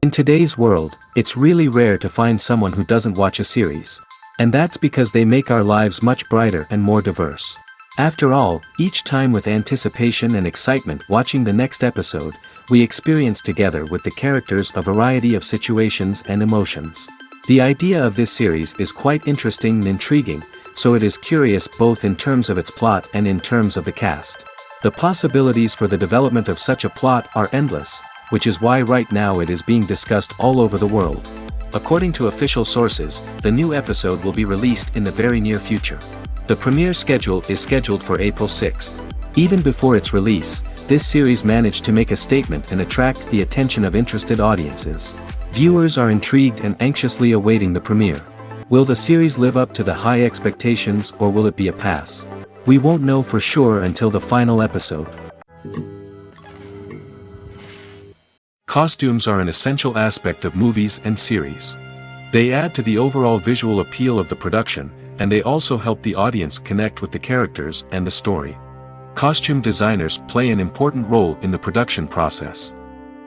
In today's world, it's really rare to find someone who doesn't watch a series. And that's because they make our lives much brighter and more diverse. After all, each time with anticipation and excitement watching the next episode, we experience together with the characters a variety of situations and emotions. The idea of this series is quite interesting and intriguing, so it is curious both in terms of its plot and in terms of the cast. The possibilities for the development of such a plot are endless, which is why right now it is being discussed all over the world. According to official sources, the new episode will be released in the very near future. The premiere schedule is scheduled for April 6th. Even before its release, this series managed to make a statement and attract the attention of interested audiences. Viewers are intrigued and anxiously awaiting the premiere. Will the series live up to the high expectations or will it be a pass? We won't know for sure until the final episode. Costumes are an essential aspect of movies and series. They add to the overall visual appeal of the production, and they also help the audience connect with the characters and the story. Costume designers play an important role in the production process.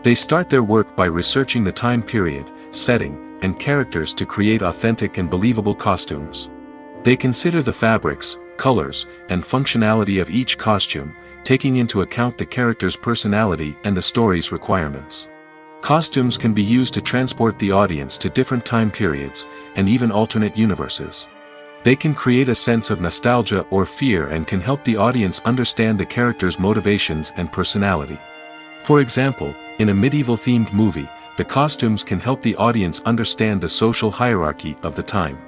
They start their work by researching the time period, setting, and characters to create authentic and believable costumes. They consider the fabrics, colors, and functionality of each costume, taking into account the character's personality and the story's requirements. Costumes can be used to transport the audience to different time periods, and even alternate universes. They can create a sense of nostalgia or fear and can help the audience understand the character's motivations and personality. For example, in a medieval-themed movie, the costumes can help the audience understand the social hierarchy of the time.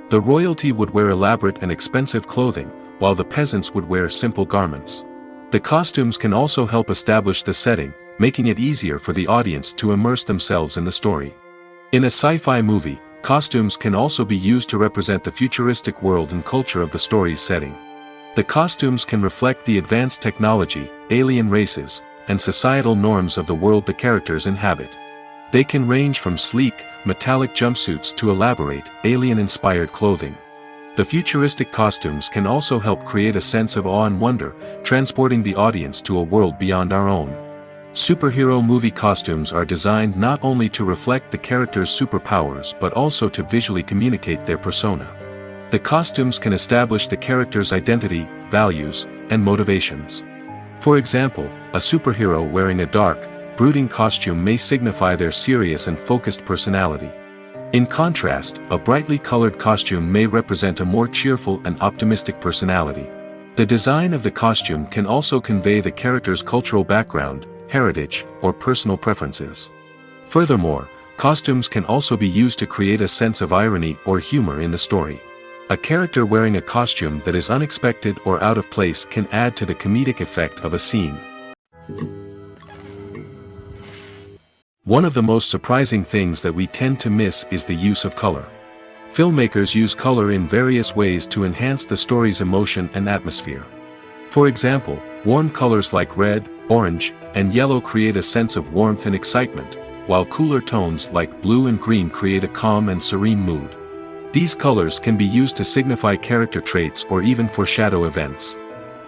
The royalty would wear elaborate and expensive clothing, while the peasants would wear simple garments. The costumes can also help establish the setting, making it easier for the audience to immerse themselves in the story. In a sci-fi movie, costumes can also be used to represent the futuristic world and culture of the story's setting. The costumes can reflect the advanced technology, alien races, and societal norms of the world the characters inhabit. They can range from sleek, metallic jumpsuits to elaborate, alien-inspired clothing. The futuristic costumes can also help create a sense of awe and wonder, transporting the audience to a world beyond our own. Superhero movie costumes are designed not only to reflect the character's superpowers but also to visually communicate their persona. The costumes can establish the character's identity, values, and motivations. For example, a superhero wearing a dark, brooding costume may signify their serious and focused personality. In contrast, a brightly colored costume may represent a more cheerful and optimistic personality. The design of the costume can also convey the character's cultural background, heritage, or personal preferences. Furthermore, costumes can also be used to create a sense of irony or humor in the story. A character wearing a costume that is unexpected or out of place can add to the comedic effect of a scene. One of the most surprising things that we tend to miss is the use of color. Filmmakers use color in various ways to enhance the story's emotion and atmosphere. For example, warm colors like red, orange, and yellow create a sense of warmth and excitement, while cooler tones like blue and green create a calm and serene mood. These colors can be used to signify character traits or even foreshadow events.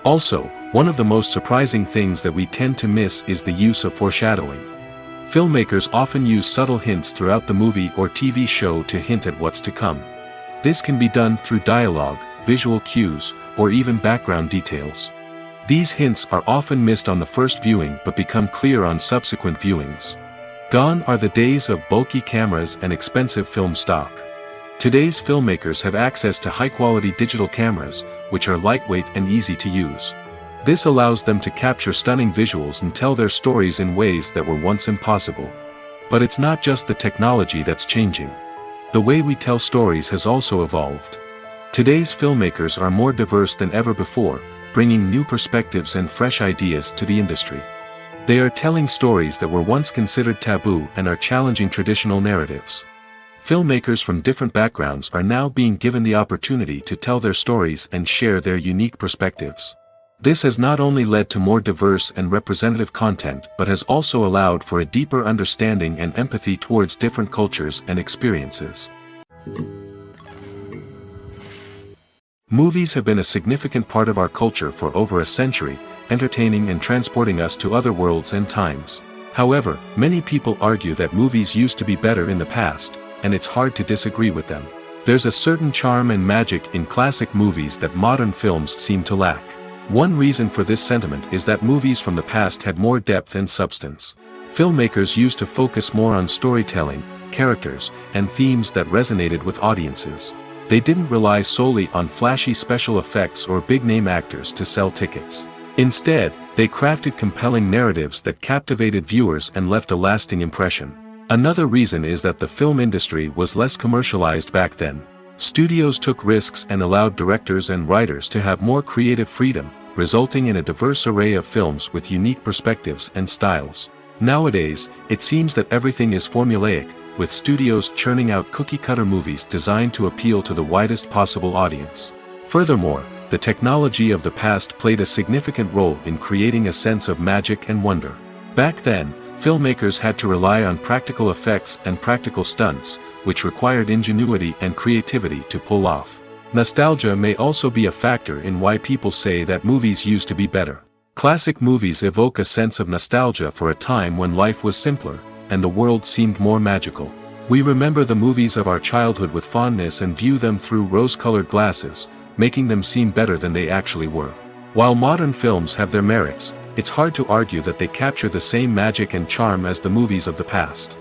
Also, one of the most surprising things that we tend to miss is the use of foreshadowing. Filmmakers often use subtle hints throughout the movie or TV show to hint at what's to come. This can be done through dialogue, visual cues, or even background details. These hints are often missed on the first viewing but become clear on subsequent viewings. Gone are the days of bulky cameras and expensive film stock. Today's filmmakers have access to high-quality digital cameras, which are lightweight and easy to use. This allows them to capture stunning visuals and tell their stories in ways that were once impossible. But it's not just the technology that's changing. The way we tell stories has also evolved. Today's filmmakers are more diverse than ever before, bringing new perspectives and fresh ideas to the industry. They are telling stories that were once considered taboo and are challenging traditional narratives. Filmmakers from different backgrounds are now being given the opportunity to tell their stories and share their unique perspectives. This has not only led to more diverse and representative content but has also allowed for a deeper understanding and empathy towards different cultures and experiences. Movies have been a significant part of our culture for over a century, entertaining and transporting us to other worlds and times. However, many people argue that movies used to be better in the past, and it's hard to disagree with them. There's a certain charm and magic in classic movies that modern films seem to lack. One reason for this sentiment is that movies from the past had more depth and substance. Filmmakers used to focus more on storytelling, characters, and themes that resonated with audiences. They didn't rely solely on flashy special effects or big-name actors to sell tickets. Instead, they crafted compelling narratives that captivated viewers and left a lasting impression. Another reason is that the film industry was less commercialized back then. Studios took risks and allowed directors and writers to have more creative freedom, resulting in a diverse array of films with unique perspectives and styles. Nowadays, it seems that everything is formulaic, with studios churning out cookie-cutter movies designed to appeal to the widest possible audience. Furthermore, the technology of the past played a significant role in creating a sense of magic and wonder. Back then, filmmakers had to rely on practical effects and practical stunts, which required ingenuity and creativity to pull off. Nostalgia may also be a factor in why people say that movies used to be better. Classic movies evoke a sense of nostalgia for a time when life was simpler, and the world seemed more magical. We remember the movies of our childhood with fondness and view them through rose-colored glasses, making them seem better than they actually were. While modern films have their merits, it's hard to argue that they capture the same magic and charm as the movies of the past.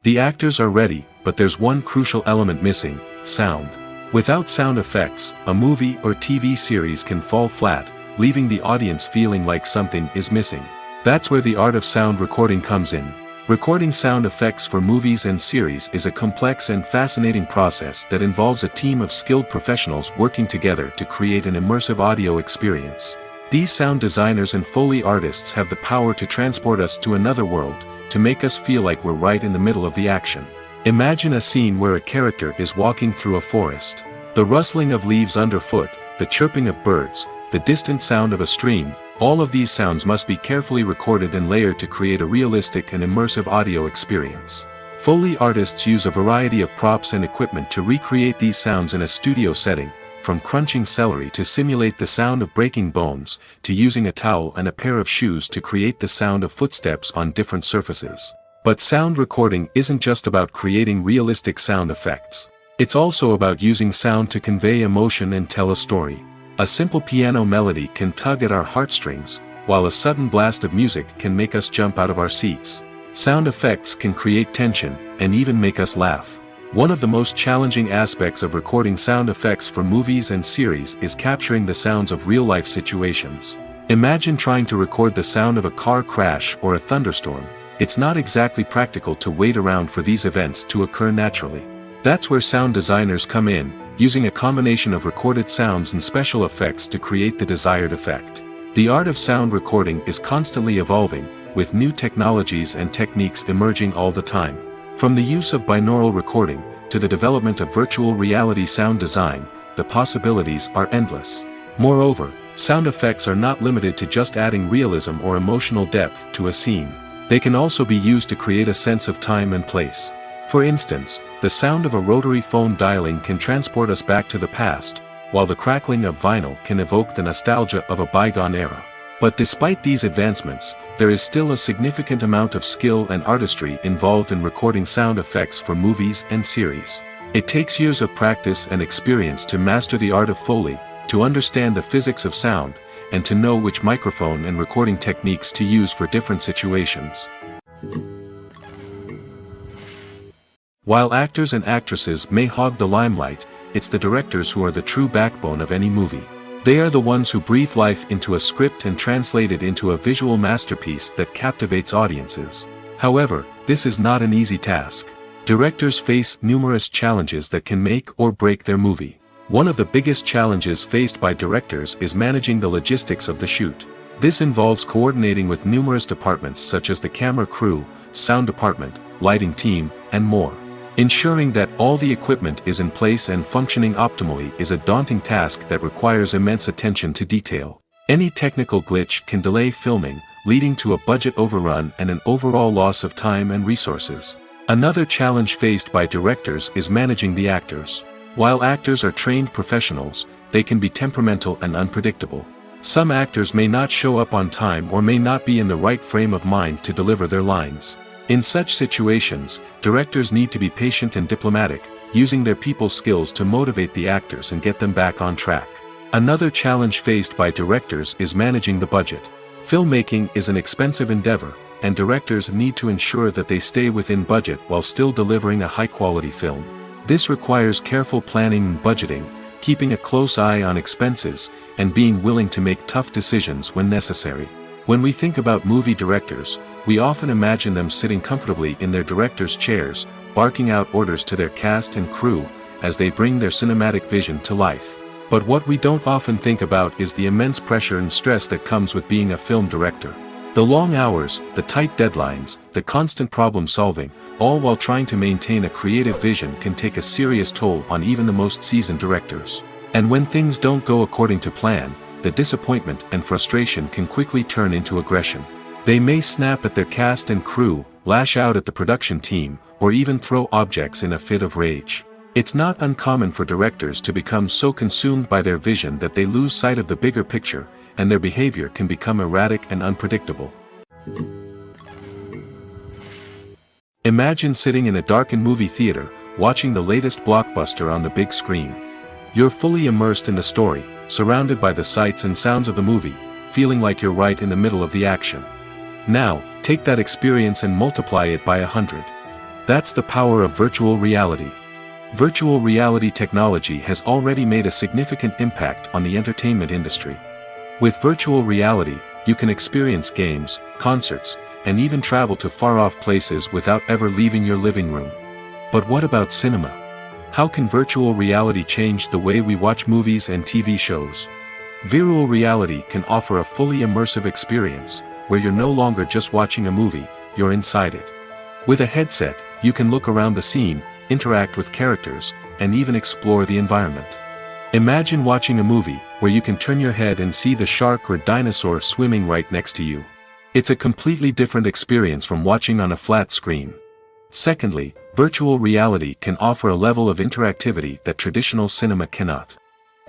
The actors are ready, but there's one crucial element missing: sound. Without sound effects, a movie or TV series can fall flat, leaving the audience feeling like something is missing. That's where the art of sound recording comes in. Recording sound effects for movies and series is a complex and fascinating process that involves a team of skilled professionals working together to create an immersive audio experience. These sound designers and Foley artists have the power to transport us to another world, to make us feel like we're right in the middle of the action. Imagine a scene where a character is walking through a forest. The rustling of leaves underfoot, the chirping of birds, the distant sound of a stream, all of these sounds must be carefully recorded and layered to create a realistic and immersive audio experience. Foley artists use a variety of props and equipment to recreate these sounds in a studio setting, from crunching celery to simulate the sound of breaking bones, to using a towel and a pair of shoes to create the sound of footsteps on different surfaces. But sound recording isn't just about creating realistic sound effects. It's also about using sound to convey emotion and tell a story. A simple piano melody can tug at our heartstrings, while a sudden blast of music can make us jump out of our seats. Sound effects can create tension, and even make us laugh. One of the most challenging aspects of recording sound effects for movies and series is capturing the sounds of real-life situations. Imagine trying to record the sound of a car crash or a thunderstorm. It's not exactly practical to wait around for these events to occur naturally. That's where sound designers come in, using a combination of recorded sounds and special effects to create the desired effect. The art of sound recording is constantly evolving, with new technologies and techniques emerging all the time. From the use of binaural recording, to the development of virtual reality sound design, the possibilities are endless. Moreover, sound effects are not limited to just adding realism or emotional depth to a scene. They can also be used to create a sense of time and place. For instance, the sound of a rotary phone dialing can transport us back to the past, while the crackling of vinyl can evoke the nostalgia of a bygone era. But despite these advancements, there is still a significant amount of skill and artistry involved in recording sound effects for movies and series. It takes years of practice and experience to master the art of Foley, to understand the physics of sound, and to know which microphone and recording techniques to use for different situations. While actors and actresses may hog the limelight, it's the directors who are the true backbone of any movie. They are the ones who breathe life into a script and translate it into a visual masterpiece that captivates audiences. However, this is not an easy task. Directors face numerous challenges that can make or break their movie. One of the biggest challenges faced by directors is managing the logistics of the shoot. This involves coordinating with numerous departments such as the camera crew, sound department, lighting team, and more. Ensuring that all the equipment is in place and functioning optimally is a daunting task that requires immense attention to detail. Any technical glitch can delay filming, leading to a budget overrun and an overall loss of time and resources. Another challenge faced by directors is managing the actors. While actors are trained professionals, they can be temperamental and unpredictable. Some actors may not show up on time or may not be in the right frame of mind to deliver their lines. In such situations, directors need to be patient and diplomatic, using their people skills to motivate the actors and get them back on track. Another challenge faced by directors is managing the budget. Filmmaking is an expensive endeavor, and directors need to ensure that they stay within budget while still delivering a high-quality film. This requires careful planning and budgeting, keeping a close eye on expenses, and being willing to make tough decisions when necessary. When we think about movie directors, we often imagine them sitting comfortably in their director's chairs, barking out orders to their cast and crew, as they bring their cinematic vision to life. But what we don't often think about is the immense pressure and stress that comes with being a film director. The long hours, the tight deadlines, the constant problem solving, all while trying to maintain a creative vision can take a serious toll on even the most seasoned directors. And when things don't go according to plan, the disappointment and frustration can quickly turn into aggression. They may snap at their cast and crew, lash out at the production team, or even throw objects in a fit of rage. It's not uncommon for directors to become so consumed by their vision that they lose sight of the bigger picture, and their behavior can become erratic and unpredictable. Imagine sitting in a darkened movie theater, watching the latest blockbuster on the big screen. You're fully immersed in the story, surrounded by the sights and sounds of the movie, feeling like you're right in the middle of the action. Now, take that experience and multiply it by 100. That's the power of virtual reality. Virtual reality technology has already made a significant impact on the entertainment industry. With virtual reality, you can experience games, concerts, and even travel to far-off places without ever leaving your living room. But what about cinema? How can virtual reality change the way we watch movies and TV shows? Virtual reality can offer a fully immersive experience, where you're no longer just watching a movie, you're inside it. With a headset, you can look around the scene, interact with characters, and even explore the environment. Imagine watching a movie, where you can turn your head and see the shark or dinosaur swimming right next to you. It's a completely different experience from watching on a flat screen. Secondly, virtual reality can offer a level of interactivity that traditional cinema cannot.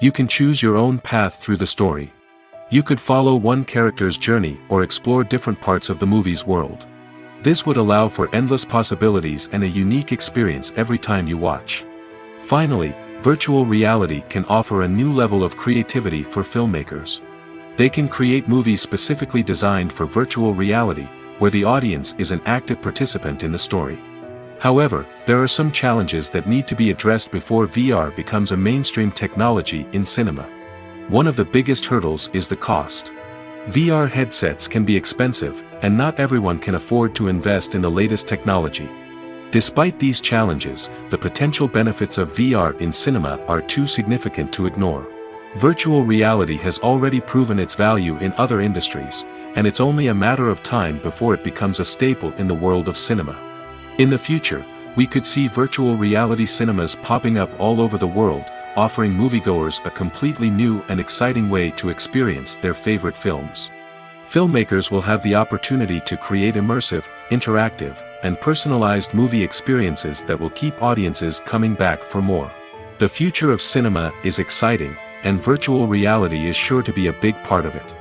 You can choose your own path through the story. You could follow one character's journey or explore different parts of the movie's world. This would allow for endless possibilities and a unique experience every time you watch. Finally, virtual reality can offer a new level of creativity for filmmakers. They can create movies specifically designed for virtual reality, where the audience is an active participant in the story. However, there are some challenges that need to be addressed before VR becomes a mainstream technology in cinema. One of the biggest hurdles is the cost. VR headsets can be expensive, and not everyone can afford to invest in the latest technology. Despite these challenges, the potential benefits of VR in cinema are too significant to ignore. Virtual reality has already proven its value in other industries, and it's only a matter of time before it becomes a staple in the world of cinema. In the future, we could see virtual reality cinemas popping up all over the world, offering moviegoers a completely new and exciting way to experience their favorite films. Filmmakers will have the opportunity to create immersive, interactive, and personalized movie experiences that will keep audiences coming back for more. The future of cinema is exciting, and virtual reality is sure to be a big part of it.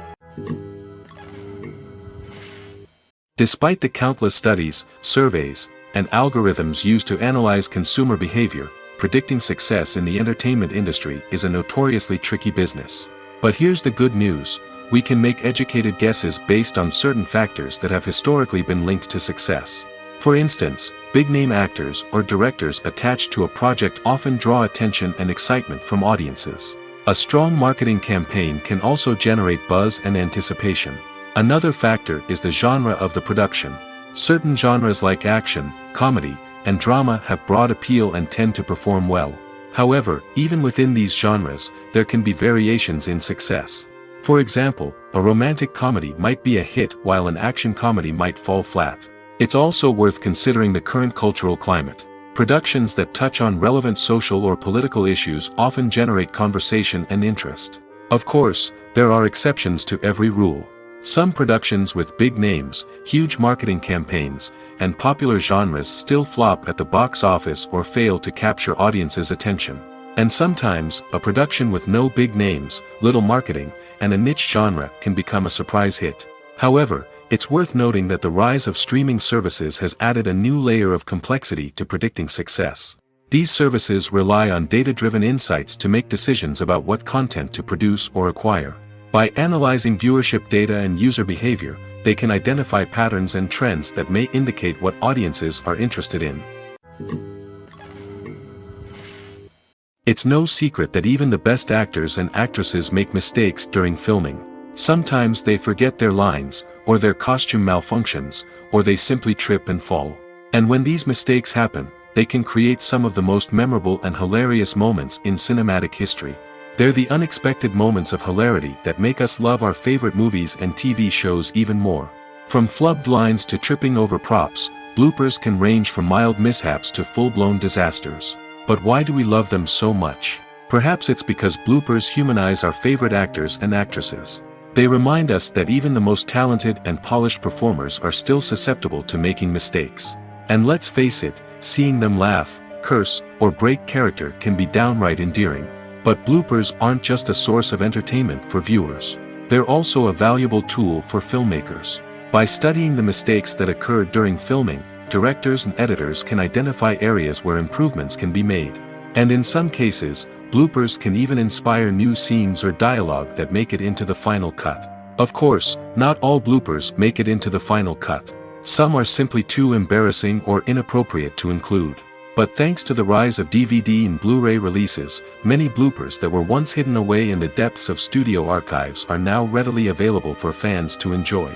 Despite the countless studies, surveys, and algorithms used to analyze consumer behavior, predicting success in the entertainment industry is a notoriously tricky business. But here's the good news: we can make educated guesses based on certain factors that have historically been linked to success. For instance, big-name actors or directors attached to a project often draw attention and excitement from audiences. A strong marketing campaign can also generate buzz and anticipation. Another factor is the genre of the production. Certain genres like action, comedy, and drama have broad appeal and tend to perform well. However, even within these genres, there can be variations in success. For example, a romantic comedy might be a hit while an action comedy might fall flat. It's also worth considering the current cultural climate. Productions that touch on relevant social or political issues often generate conversation and interest. Of course, there are exceptions to every rule. Some productions with big names, huge marketing campaigns, and popular genres still flop at the box office or fail to capture audiences' attention. And sometimes, a production with no big names, little marketing, and a niche genre can become a surprise hit. However, it's worth noting that the rise of streaming services has added a new layer of complexity to predicting success. These services rely on data-driven insights to make decisions about what content to produce or acquire. By analyzing viewership data and user behavior, they can identify patterns and trends that may indicate what audiences are interested in. It's no secret that even the best actors and actresses make mistakes during filming. Sometimes they forget their lines, or their costume malfunctions, or they simply trip and fall. And when these mistakes happen, they can create some of the most memorable and hilarious moments in cinematic history. They're the unexpected moments of hilarity that make us love our favorite movies and TV shows even more. From flubbed lines to tripping over props, bloopers can range from mild mishaps to full-blown disasters. But why do we love them so much? Perhaps it's because bloopers humanize our favorite actors and actresses. They remind us that even the most talented and polished performers are still susceptible to making mistakes. And let's face it, seeing them laugh, curse, or break character can be downright endearing. But bloopers aren't just a source of entertainment for viewers. They're also a valuable tool for filmmakers. By studying the mistakes that occurred during filming, directors and editors can identify areas where improvements can be made. And in some cases, bloopers can even inspire new scenes or dialogue that make it into the final cut. Of course, not all bloopers make it into the final cut. Some are simply too embarrassing or inappropriate to include. But thanks to the rise of DVD and Blu-ray releases, many bloopers that were once hidden away in the depths of studio archives are now readily available for fans to enjoy.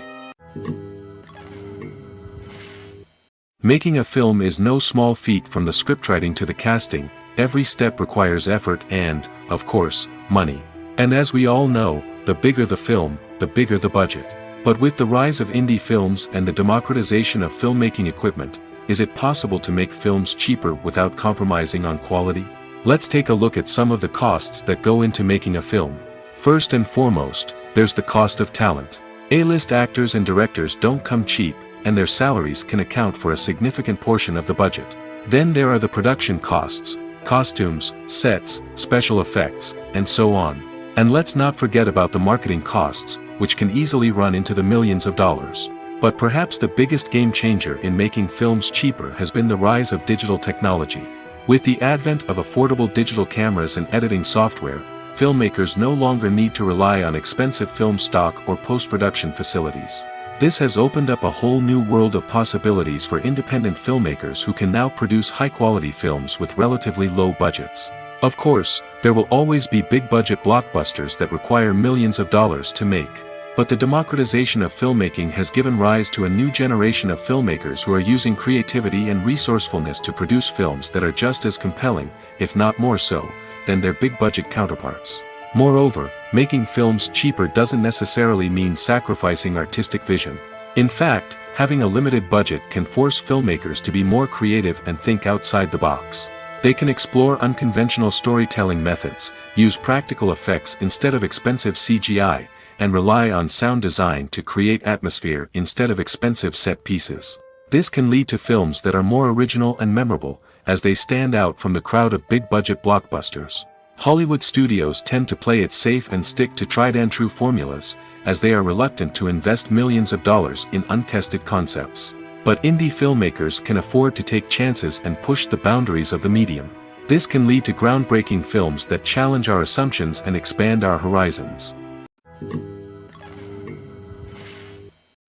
Making a film is no small feat. From the scriptwriting to the casting, every step requires effort and, of course, money. And as we all know, the bigger the film, the bigger the budget. But with the rise of indie films and the democratization of filmmaking equipment, is it possible to make films cheaper without compromising on quality? Let's take a look at some of the costs that go into making a film. First and foremost, there's the cost of talent. A-list actors and directors don't come cheap, and their salaries can account for a significant portion of the budget. Then there are the production costs, costumes, sets, special effects, and so on. And let's not forget about the marketing costs, which can easily run into the millions of dollars. But perhaps the biggest game changer in making films cheaper has been the rise of digital technology. With the advent of affordable digital cameras and editing software, filmmakers no longer need to rely on expensive film stock or post-production facilities. This has opened up a whole new world of possibilities for independent filmmakers who can now produce high-quality films with relatively low budgets. Of course, there will always be big-budget blockbusters that require millions of dollars to make. But the democratization of filmmaking has given rise to a new generation of filmmakers who are using creativity and resourcefulness to produce films that are just as compelling, if not more so, than their big-budget counterparts. Moreover, making films cheaper doesn't necessarily mean sacrificing artistic vision. In fact, having a limited budget can force filmmakers to be more creative and think outside the box. They can explore unconventional storytelling methods, use practical effects instead of expensive CGI, and rely on sound design to create atmosphere instead of expensive set pieces. This can lead to films that are more original and memorable, as they stand out from the crowd of big-budget blockbusters. Hollywood studios tend to play it safe and stick to tried-and-true formulas, as they are reluctant to invest millions of dollars in untested concepts. But indie filmmakers can afford to take chances and push the boundaries of the medium. This can lead to groundbreaking films that challenge our assumptions and expand our horizons.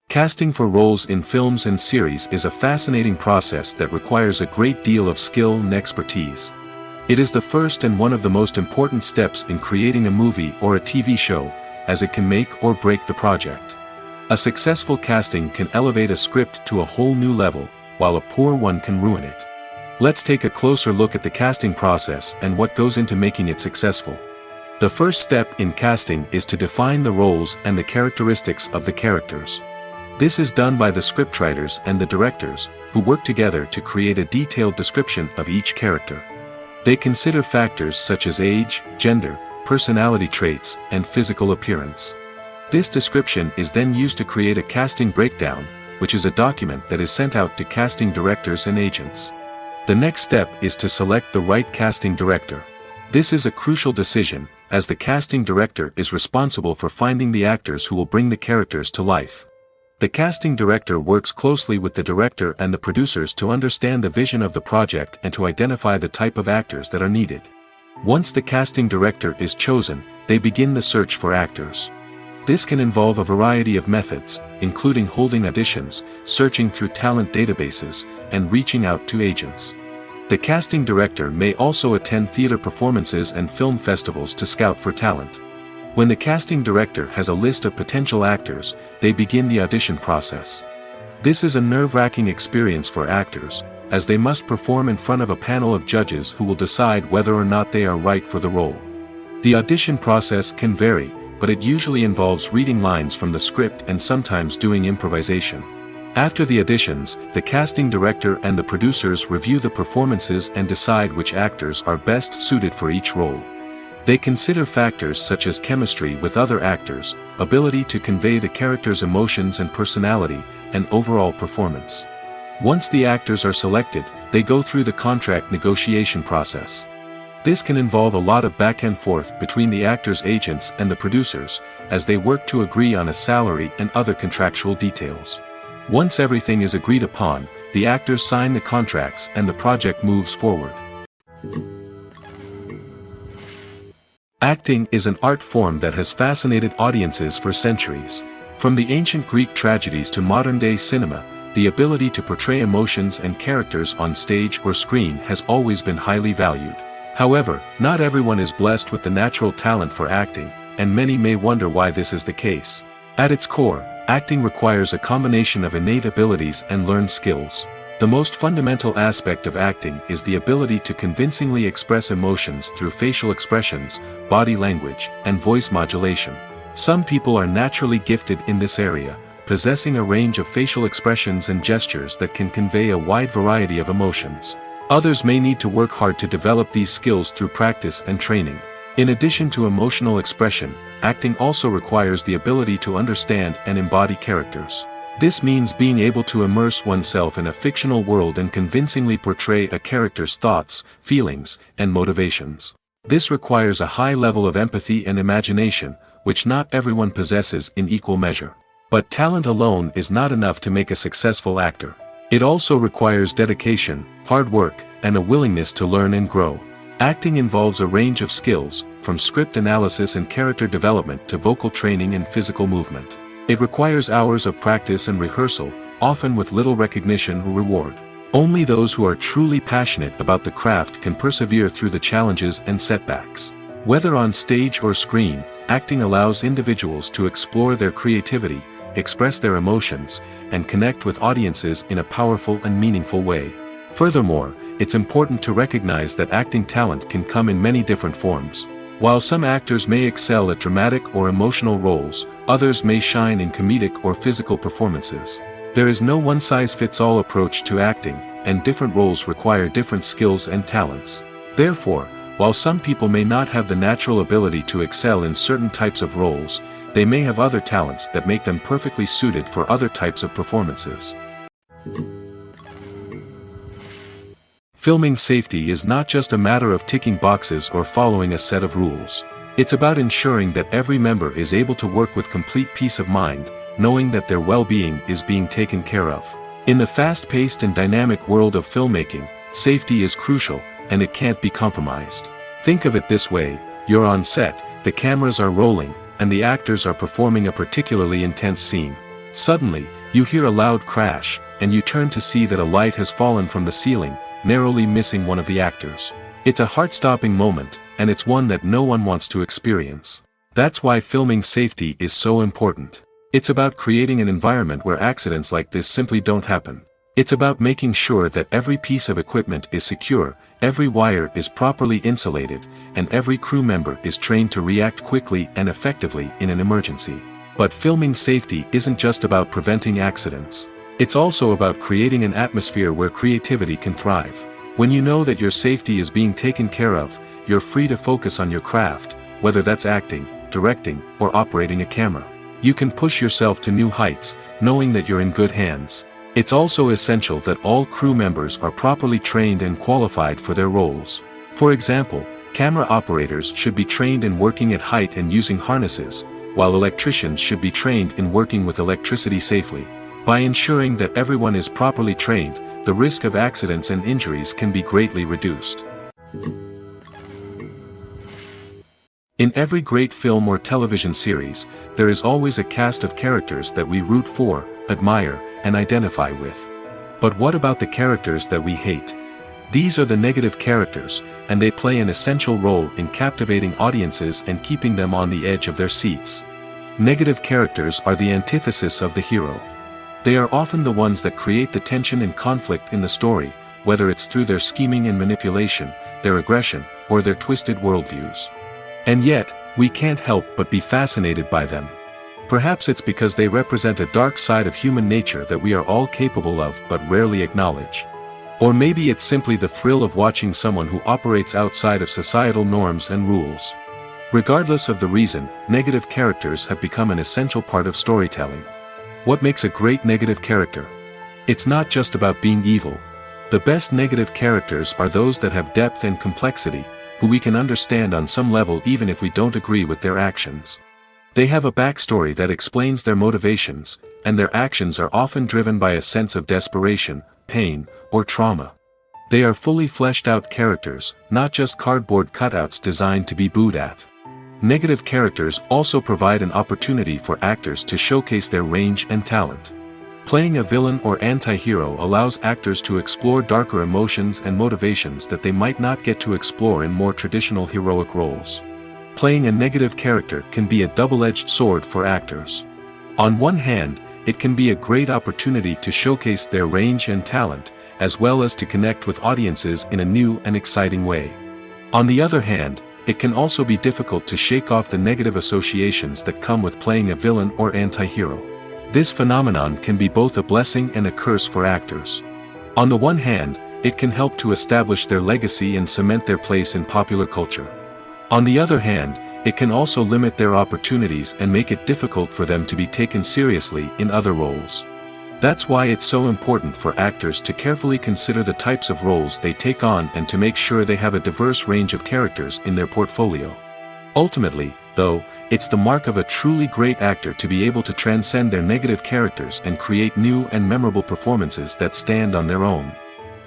Casting for roles in films and series is a fascinating process that requires a great deal of skill and expertise. It is the first and one of the most important steps in creating a movie or a TV show, as it can make or break the project. A successful casting can elevate a script to a whole new level, while a poor one can ruin it. Let's take a closer look at the casting process and what goes into making it successful. The first step in casting is to define the roles and the characteristics of the characters. This is done by the scriptwriters and the directors, who work together to create a detailed description of each character. They consider factors such as age, gender, personality traits, and physical appearance. This description is then used to create a casting breakdown, which is a document that is sent out to casting directors and agents. The next step is to select the right casting director. This is a crucial decision, as the casting director is responsible for finding the actors who will bring the characters to life. The casting director works closely with the director and the producers to understand the vision of the project and to identify the type of actors that are needed. Once the casting director is chosen, they begin the search for actors. This can involve a variety of methods, including holding auditions, searching through talent databases, and reaching out to agents. The casting director may also attend theater performances and film festivals to scout for talent. When the casting director has a list of potential actors, they begin the audition process. This is a nerve-wracking experience for actors, as they must perform in front of a panel of judges who will decide whether or not they are right for the role. The audition process can vary, but it usually involves reading lines from the script and sometimes doing improvisation. After the auditions, the casting director and the producers review the performances and decide which actors are best suited for each role. They consider factors such as chemistry with other actors, ability to convey the character's emotions and personality, and overall performance. Once the actors are selected, they go through the contract negotiation process. This can involve a lot of back and forth between the actors' agents and the producers, as they work to agree on a salary and other contractual details. Once everything is agreed upon, the actors sign the contracts and the project moves forward. Acting is an art form that has fascinated audiences for centuries. From the ancient Greek tragedies to modern-day cinema, the ability to portray emotions and characters on stage or screen has always been highly valued. However, not everyone is blessed with the natural talent for acting, and many may wonder why this is the case. At its core, acting requires a combination of innate abilities and learned skills. The most fundamental aspect of acting is the ability to convincingly express emotions through facial expressions, body language, and voice modulation. Some people are naturally gifted in this area, possessing a range of facial expressions and gestures that can convey a wide variety of emotions. Others may need to work hard to develop these skills through practice and training. In addition to emotional expression, acting also requires the ability to understand and embody characters. This means being able to immerse oneself in a fictional world and convincingly portray a character's thoughts, feelings, and motivations. This requires a high level of empathy and imagination, which not everyone possesses in equal measure. But talent alone is not enough to make a successful actor. It also requires dedication, hard work, and a willingness to learn and grow. Acting involves a range of skills, from script analysis and character development to vocal training and physical movement. It requires hours of practice and rehearsal, often with little recognition or reward. Only those who are truly passionate about the craft can persevere through the challenges and setbacks. Whether on stage or screen, acting allows individuals to explore their creativity, express their emotions, and connect with audiences in a powerful and meaningful way. Furthermore, it's important to recognize that acting talent can come in many different forms. While some actors may excel at dramatic or emotional roles, others may shine in comedic or physical performances. There is no one-size-fits-all approach to acting, and different roles require different skills and talents. Therefore, while some people may not have the natural ability to excel in certain types of roles, they may have other talents that make them perfectly suited for other types of performances. Filming safety is not just a matter of ticking boxes or following a set of rules. It's about ensuring that every member is able to work with complete peace of mind, knowing that their well-being is being taken care of. In the fast-paced and dynamic world of filmmaking, safety is crucial, and it can't be compromised. Think of it this way: you're on set, the cameras are rolling, and the actors are performing a particularly intense scene. Suddenly, you hear a loud crash, and you turn to see that a light has fallen from the ceiling, narrowly missing one of the actors. It's a heart-stopping moment, and it's one that no one wants to experience. That's why filming safety is so important. It's about creating an environment where accidents like this simply don't happen. It's about making sure that every piece of equipment is secure, every wire is properly insulated, and every crew member is trained to react quickly and effectively in an emergency. But filming safety isn't just about preventing accidents. It's also about creating an atmosphere where creativity can thrive. When you know that your safety is being taken care of, you're free to focus on your craft, whether that's acting, directing, or operating a camera. You can push yourself to new heights, knowing that you're in good hands. It's also essential that all crew members are properly trained and qualified for their roles. For example, Camera operators should be trained in working at height and using harnesses, while electricians should be trained in working with electricity safely. By ensuring that everyone is properly trained, the risk of accidents and injuries can be greatly reduced. In every great film or television series, there is always a cast of characters that we root for, admire, and identify with. But what about the characters that we hate? These are the negative characters, and they play an essential role in captivating audiences and keeping them on the edge of their seats. Negative characters are the antithesis of the hero. They are often the ones that create the tension and conflict in the story, whether it's through their scheming and manipulation, their aggression, or their twisted worldviews. And yet, we can't help but be fascinated by them. Perhaps it's because they represent a dark side of human nature that we are all capable of but rarely acknowledge. Or maybe it's simply the thrill of watching someone who operates outside of societal norms and rules. Regardless of the reason, negative characters have become an essential part of storytelling. What makes a great negative character? It's not just about being evil. The best negative characters are those that have depth and complexity, who we can understand on some level even if we don't agree with their actions. They have a backstory that explains their motivations, and their actions are often driven by a sense of desperation, pain, or trauma. They are fully fleshed out characters, not just cardboard cutouts designed to be booed at. Negative characters also provide an opportunity for actors to showcase their range and talent. Playing a villain or anti-hero allows actors to explore darker emotions and motivations that they might not get to explore in more traditional heroic roles. Playing a negative character can be a double-edged sword for actors. On one hand, it can be a great opportunity to showcase their range and talent, as well as to connect with audiences in a new and exciting way. On the other hand, it can also be difficult to shake off the negative associations that come with playing a villain or anti-hero. This phenomenon can be both a blessing and a curse for actors. On the one hand, it can help to establish their legacy and cement their place in popular culture. On the other hand, it can also limit their opportunities and make it difficult for them to be taken seriously in other roles. That's why it's so important for actors to carefully consider the types of roles they take on and to make sure they have a diverse range of characters in their portfolio. Ultimately, though, it's the mark of a truly great actor to be able to transcend their negative characters and create new and memorable performances that stand on their own.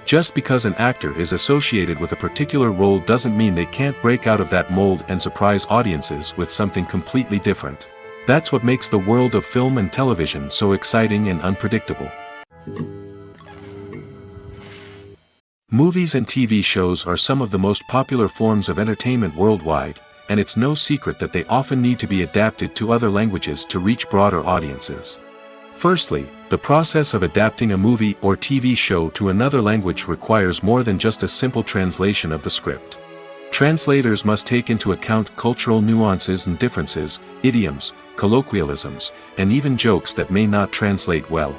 Just because an actor is associated with a particular role doesn't mean they can't break out of that mold and surprise audiences with something completely different. That's what makes the world of film and television so exciting and unpredictable. Movies and TV shows are some of the most popular forms of entertainment worldwide, and it's no secret that they often need to be adapted to other languages to reach broader audiences. Firstly, the process of adapting a movie or TV show to another language requires more than just a simple translation of the script. Translators must take into account cultural nuances and differences, idioms, colloquialisms, and even jokes that may not translate well.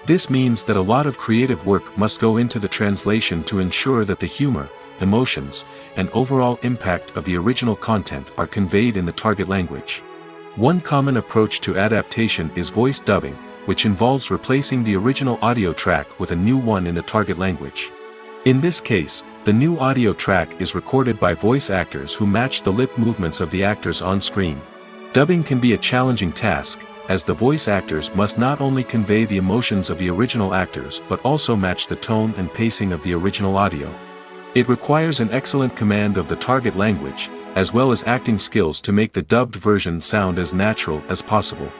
This means that a lot of creative work must go into the translation to ensure that the humor, emotions, and overall impact of the original content are conveyed in the target language. One common approach to adaptation is voice dubbing, which involves replacing the original audio track with a new one in the target language. In this case, the new audio track is recorded by voice actors who match the lip movements of the actors on screen. Dubbing can be a challenging task, as the voice actors must not only convey the emotions of the original actors but also match the tone and pacing of the original audio. It requires an excellent command of the target language, as well as acting skills to make the dubbed version sound as natural as possible.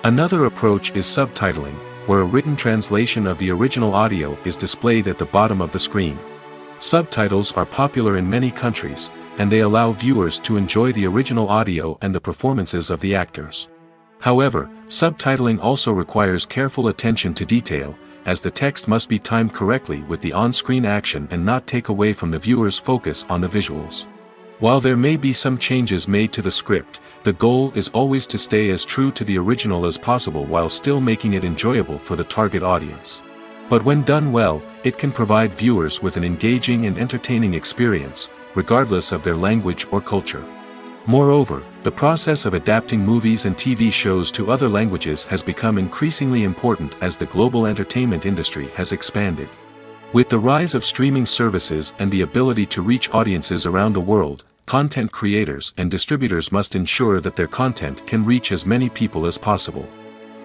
Another approach is subtitling, where a written translation of the original audio is displayed at the bottom of the screen. Subtitles are popular in many countries, and they allow viewers to enjoy the original audio and the performances of the actors. However, subtitling also requires careful attention to detail, as the text must be timed correctly with the on-screen action and not take away from the viewer's focus on the visuals. While there may be some changes made to the script, the goal is always to stay as true to the original as possible while still making it enjoyable for the target audience. But when done well, it can provide viewers with an engaging and entertaining experience, regardless of their language or culture. Moreover, the process of adapting movies and TV shows to other languages has become increasingly important as the global entertainment industry has expanded. With the rise of streaming services and the ability to reach audiences around the world, content creators and distributors must ensure that their content can reach as many people as possible.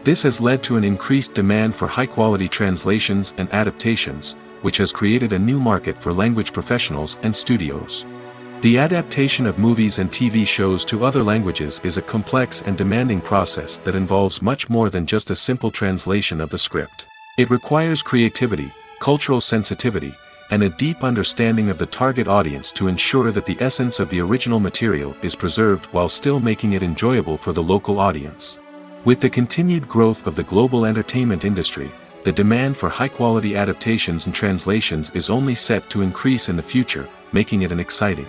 This has led to an increased demand for high-quality translations and adaptations, which has created a new market for language professionals and studios. The adaptation of movies and TV shows to other languages is a complex and demanding process that involves much more than just a simple translation of the script. It requires creativity, cultural sensitivity, and a deep understanding of the target audience to ensure that the essence of the original material is preserved while still making it enjoyable for the local audience. With the continued growth of the global entertainment industry, the demand for high-quality adaptations and translations is only set to increase in the future, making it an exciting.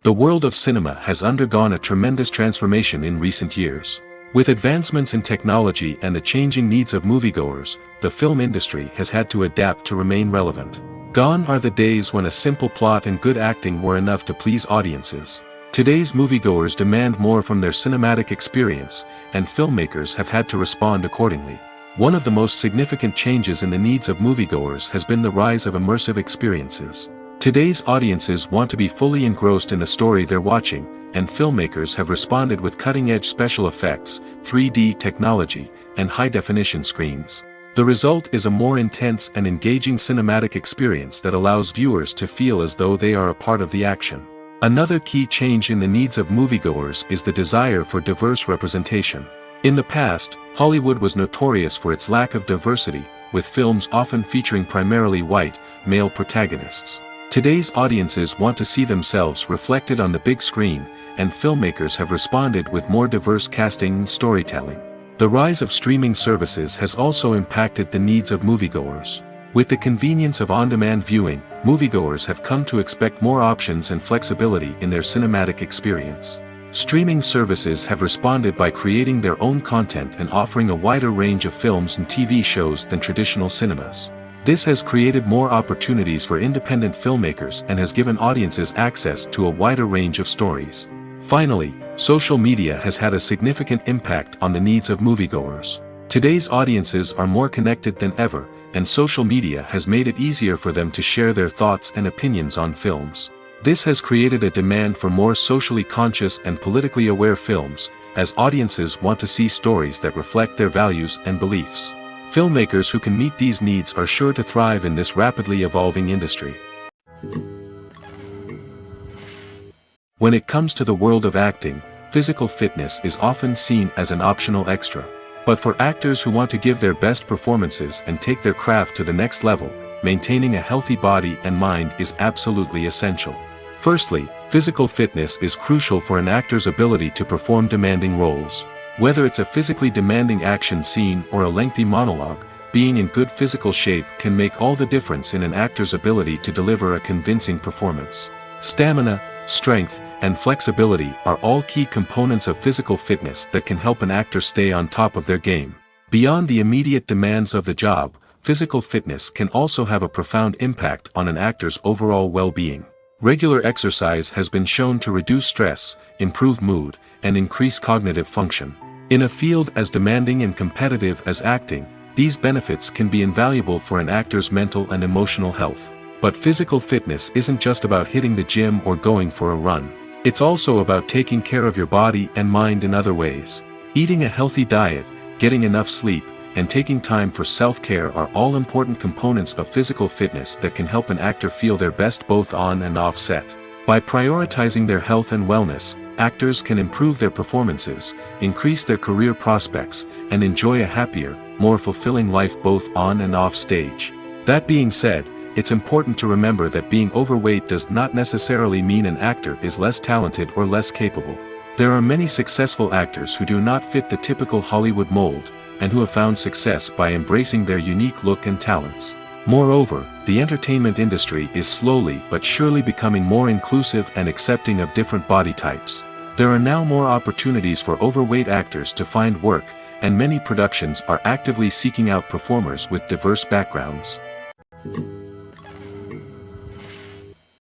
The world of cinema has undergone a tremendous transformation in recent years. With advancements in technology and the changing needs of moviegoers, the film industry has had to adapt to remain relevant. Gone are the days when a simple plot and good acting were enough to please audiences. Today's moviegoers demand more from their cinematic experience, and filmmakers have had to respond accordingly. One of the most significant changes in the needs of moviegoers has been the rise of immersive experiences. Today's audiences want to be fully engrossed in the story they're watching, and filmmakers have responded with cutting-edge special effects, 3D technology, and high-definition screens. The result is a more intense and engaging cinematic experience that allows viewers to feel as though they are a part of the action. Another key change in the needs of moviegoers is the desire for diverse representation. In the past, Hollywood was notorious for its lack of diversity, with films often featuring primarily white, male protagonists. Today's audiences want to see themselves reflected on the big screen, and filmmakers have responded with more diverse casting and storytelling. The rise of streaming services has also impacted the needs of moviegoers. With the convenience of on-demand viewing, moviegoers have come to expect more options and flexibility in their cinematic experience. Streaming services have responded by creating their own content and offering a wider range of films and TV shows than traditional cinemas. This has created more opportunities for independent filmmakers and has given audiences access to a wider range of stories. Finally, social media has had a significant impact on the needs of moviegoers. Today's audiences are more connected than ever, and social media has made it easier for them to share their thoughts and opinions on films. This has created a demand for more socially conscious and politically aware films, as audiences want to see stories that reflect their values and beliefs. Filmmakers who can meet these needs are sure to thrive in this rapidly evolving industry. When it comes to the world of acting, physical fitness is often seen as an optional extra. But for actors who want to give their best performances and take their craft to the next level, maintaining a healthy body and mind is absolutely essential. Firstly, physical fitness is crucial for an actor's ability to perform demanding roles. Whether it's a physically demanding action scene or a lengthy monologue, being in good physical shape can make all the difference in an actor's ability to deliver a convincing performance. Stamina, strength, and flexibility are all key components of physical fitness that can help an actor stay on top of their game. Beyond the immediate demands of the job, physical fitness can also have a profound impact on an actor's overall well-being. Regular exercise has been shown to reduce stress, improve mood, and increase cognitive function. In a field as demanding and competitive as acting, these benefits can be invaluable for an actor's mental and emotional health. But physical fitness isn't just about hitting the gym or going for a run. It's also about taking care of your body and mind in other ways. Eating a healthy diet, getting enough sleep, and taking time for self-care are all important components of physical fitness that can help an actor feel their best both on and off set. By prioritizing their health and wellness, actors can improve their performances, increase their career prospects, and enjoy a happier, more fulfilling life both on and off stage. That being said, it's important to remember that being overweight does not necessarily mean an actor is less talented or less capable. There are many successful actors who do not fit the typical Hollywood mold, and who have found success by embracing their unique look and talents. Moreover, the entertainment industry is slowly but surely becoming more inclusive and accepting of different body types. There are now more opportunities for overweight actors to find work, and many productions are actively seeking out performers with diverse backgrounds.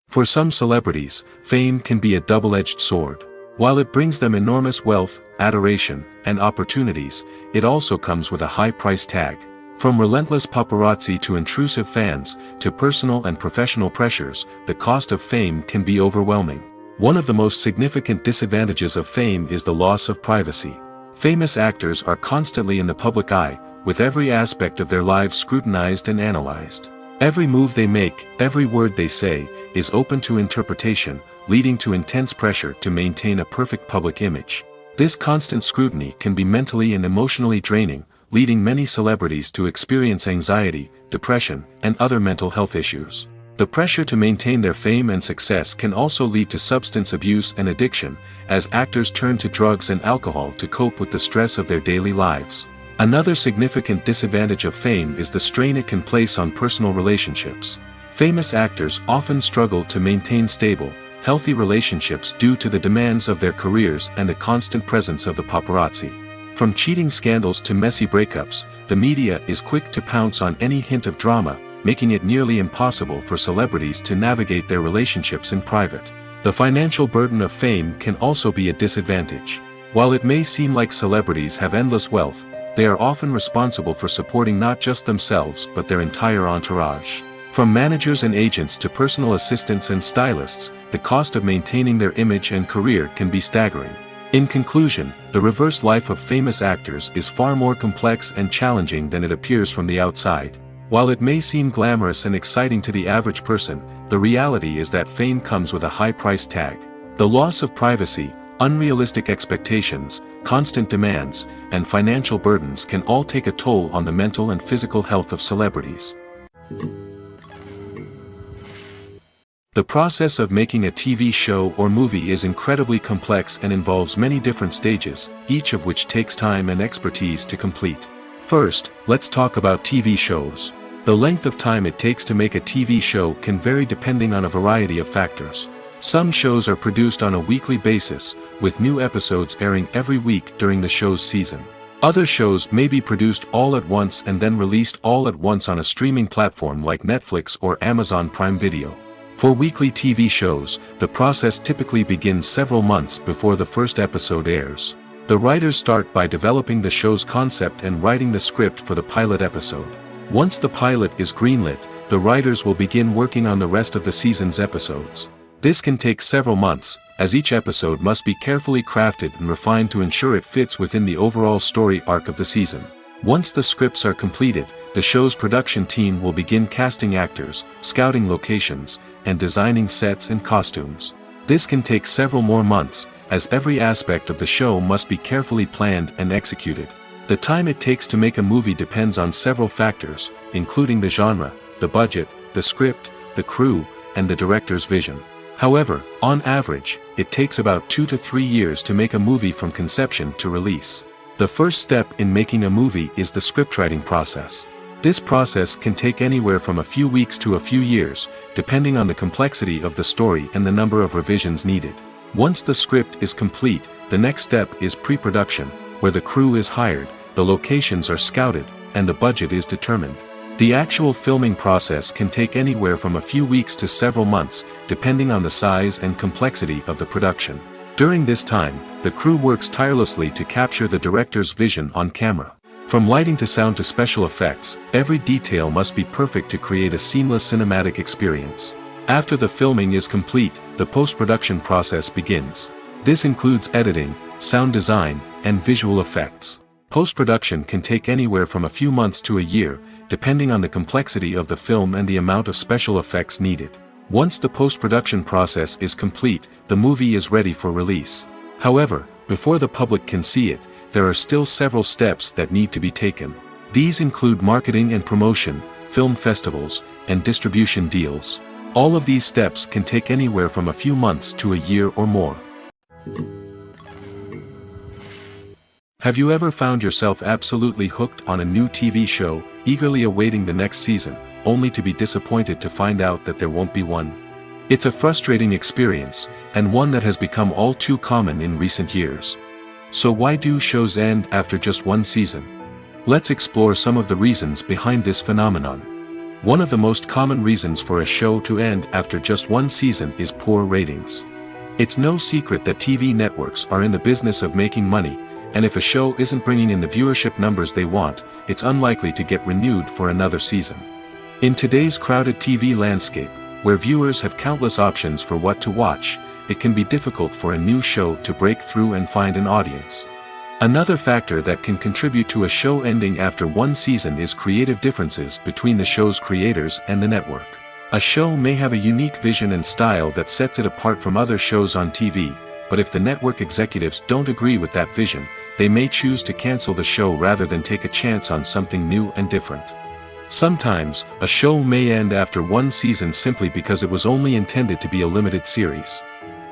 For some celebrities, fame can be a double-edged sword. While it brings them enormous wealth, adoration, and opportunities, it also comes with a high price tag. From relentless paparazzi to intrusive fans, to personal and professional pressures, the cost of fame can be overwhelming. One of the most significant disadvantages of fame is the loss of privacy. Famous actors are constantly in the public eye, with every aspect of their lives scrutinized and analyzed. Every move they make, every word they say, is open to interpretation, leading to intense pressure to maintain a perfect public image. This constant scrutiny can be mentally and emotionally draining, leading many celebrities to experience anxiety, depression, and other mental health issues. The pressure to maintain their fame and success can also lead to substance abuse and addiction, as actors turn to drugs and alcohol to cope with the stress of their daily lives. Another significant disadvantage of fame is the strain it can place on personal relationships. Famous actors often struggle to maintain stable, healthy relationships due to the demands of their careers and the constant presence of the paparazzi. From cheating scandals to messy breakups, the media is quick to pounce on any hint of drama, making it nearly impossible for celebrities to navigate their relationships in private. The financial burden of fame can also be a disadvantage. While it may seem like celebrities have endless wealth, they are often responsible for supporting not just themselves but their entire entourage. From managers and agents to personal assistants and stylists, the cost of maintaining their image and career can be staggering. In conclusion, the reverse life of famous actors is far more complex and challenging than it appears from the outside. While it may seem glamorous and exciting to the average person, the reality is that fame comes with a high price tag. The loss of privacy, unrealistic expectations, constant demands, and financial burdens can all take a toll on the mental and physical health of celebrities. The process of making a TV show or movie is incredibly complex and involves many different stages, each of which takes time and expertise to complete. First, let's talk about TV shows. The length of time it takes to make a TV show can vary depending on a variety of factors. Some shows are produced on a weekly basis, with new episodes airing every week during the show's season. Other shows may be produced all at once and then released all at once on a streaming platform like Netflix or Amazon Prime Video. For weekly TV shows, the process typically begins several months before the first episode airs. The writers start by developing the show's concept and writing the script for the pilot episode. Once the pilot is greenlit, the writers will begin working on the rest of the season's episodes. This can take several months, as each episode must be carefully crafted and refined to ensure it fits within the overall story arc of the season. Once the scripts are completed, the show's production team will begin casting actors, scouting locations, and designing sets and costumes. This can take several more months, as every aspect of the show must be carefully planned and executed. The time it takes to make a movie depends on several factors, including the genre, the budget, the script, the crew, and the director's vision. However, on average, it takes about 2 to 3 years to make a movie from conception to release. The first step in making a movie is the scriptwriting process. This process can take anywhere from a few weeks to a few years, depending on the complexity of the story and the number of revisions needed. Once the script is complete, the next step is pre-production, where the crew is hired, the locations are scouted, and the budget is determined. The actual filming process can take anywhere from a few weeks to several months, depending on the size and complexity of the production. During this time, the crew works tirelessly to capture the director's vision on camera. From lighting to sound to special effects, every detail must be perfect to create a seamless cinematic experience. After the filming is complete, the post-production process begins. This includes editing, sound design, and visual effects. Post-production can take anywhere from a few months to a year, depending on the complexity of the film and the amount of special effects needed. Once the post-production process is complete, the movie is ready for release. However, before the public can see it, there are still several steps that need to be taken. These include marketing and promotion, film festivals, and distribution deals. All of these steps can take anywhere from a few months to a year or more. Have you ever found yourself absolutely hooked on a new TV show, eagerly awaiting the next season, only to be disappointed to find out that there won't be one? It's a frustrating experience, and one that has become all too common in recent years. So why do shows end after just one season? Let's explore some of the reasons behind this phenomenon. One of the most common reasons for a show to end after just one season is poor ratings. It's no secret that TV networks are in the business of making money, and if a show isn't bringing in the viewership numbers they want, it's unlikely to get renewed for another season. In today's crowded TV landscape, where viewers have countless options for what to watch, it can be difficult for a new show to break through and find an audience. Another factor that can contribute to a show ending after one season is creative differences between the show's creators and the network. A show may have a unique vision and style that sets it apart from other shows on TV, but if the network executives don't agree with that vision, they may choose to cancel the show rather than take a chance on something new and different. Sometimes, a show may end after one season simply because it was only intended to be a limited series.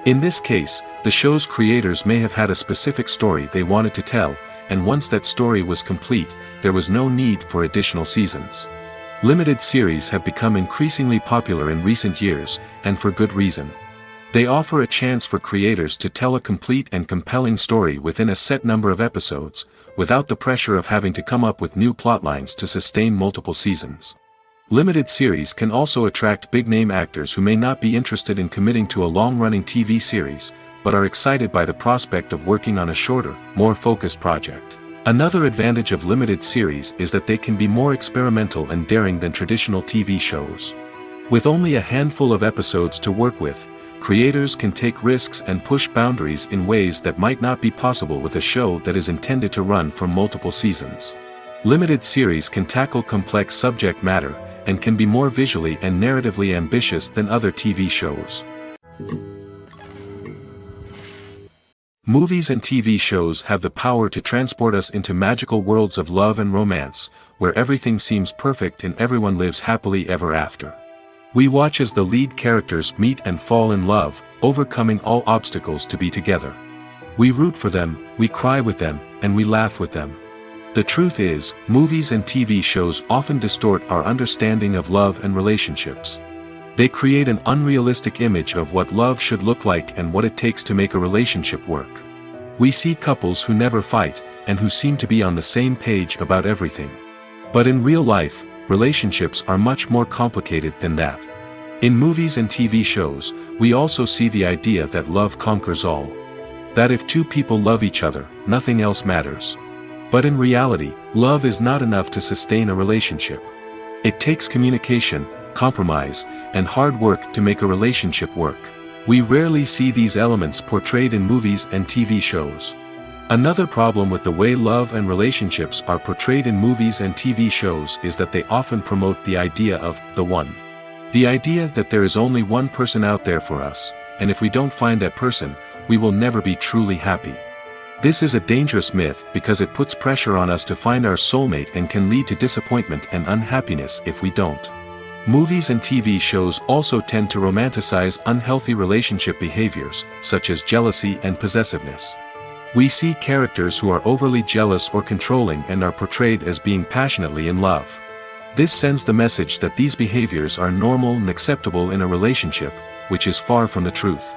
In this case, the show's creators may have had a specific story they wanted to tell, and once that story was complete, there was no need for additional seasons. Limited series have become increasingly popular in recent years, and for good reason. They offer a chance for creators to tell a complete and compelling story within a set number of episodes, without the pressure of having to come up with new plotlines to sustain multiple seasons. Limited series can also attract big-name actors who may not be interested in committing to a long-running TV series, but are excited by the prospect of working on a shorter, more focused project. Another advantage of limited series is that they can be more experimental and daring than traditional TV shows. With only a handful of episodes to work with, creators can take risks and push boundaries in ways that might not be possible with a show that is intended to run for multiple seasons. Limited series can tackle complex subject matter, and can be more visually and narratively ambitious than other TV shows. Movies and TV shows have the power to transport us into magical worlds of love and romance, where everything seems perfect and everyone lives happily ever after. We watch as the lead characters meet and fall in love, overcoming all obstacles to be together. We root for them, we cry with them, and we laugh with them. The truth is, movies and TV shows often distort our understanding of love and relationships. They create an unrealistic image of what love should look like and what it takes to make a relationship work. We see couples who never fight, and who seem to be on the same page about everything. But in real life, relationships are much more complicated than that. In movies and TV shows, we also see the idea that love conquers all. That if two people love each other, nothing else matters. But in reality, love is not enough to sustain a relationship. It takes communication, compromise, and hard work to make a relationship work. We rarely see these elements portrayed in movies and TV shows. Another problem with the way love and relationships are portrayed in movies and TV shows is that they often promote the idea of the one. The idea that there is only one person out there for us, and if we don't find that person, we will never be truly happy. This is a dangerous myth because it puts pressure on us to find our soulmate and can lead to disappointment and unhappiness if we don't. Movies and TV shows also tend to romanticize unhealthy relationship behaviors, such as jealousy and possessiveness. We see characters who are overly jealous or controlling and are portrayed as being passionately in love. This sends the message that these behaviors are normal and acceptable in a relationship, which is far from the truth.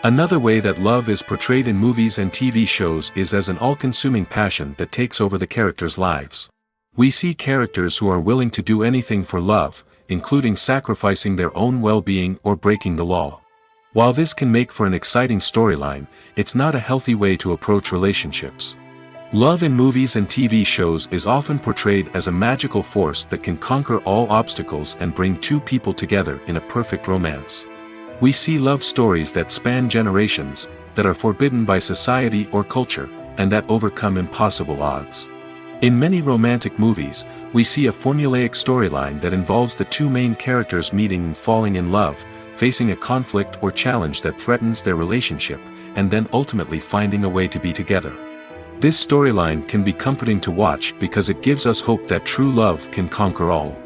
Another way that love is portrayed in movies and TV shows is as an all-consuming passion that takes over the characters' lives. We see characters who are willing to do anything for love, including sacrificing their own well-being or breaking the law. While this can make for an exciting storyline, it's not a healthy way to approach relationships. Love in movies and TV shows is often portrayed as a magical force that can conquer all obstacles and bring two people together in a perfect romance. We see love stories that span generations, that are forbidden by society or culture, and that overcome impossible odds. In many romantic movies, we see a formulaic storyline that involves the two main characters meeting and falling in love, facing a conflict or challenge that threatens their relationship, and then ultimately finding a way to be together. This storyline can be comforting to watch because it gives us hope that true love can conquer all.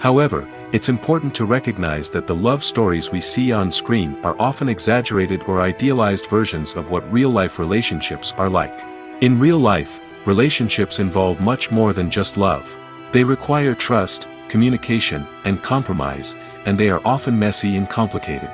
However, it's important to recognize that the love stories we see on screen are often exaggerated or idealized versions of what real-life relationships are like. In real life, relationships involve much more than just love. They require trust, communication, and compromise, and they are often messy and complicated.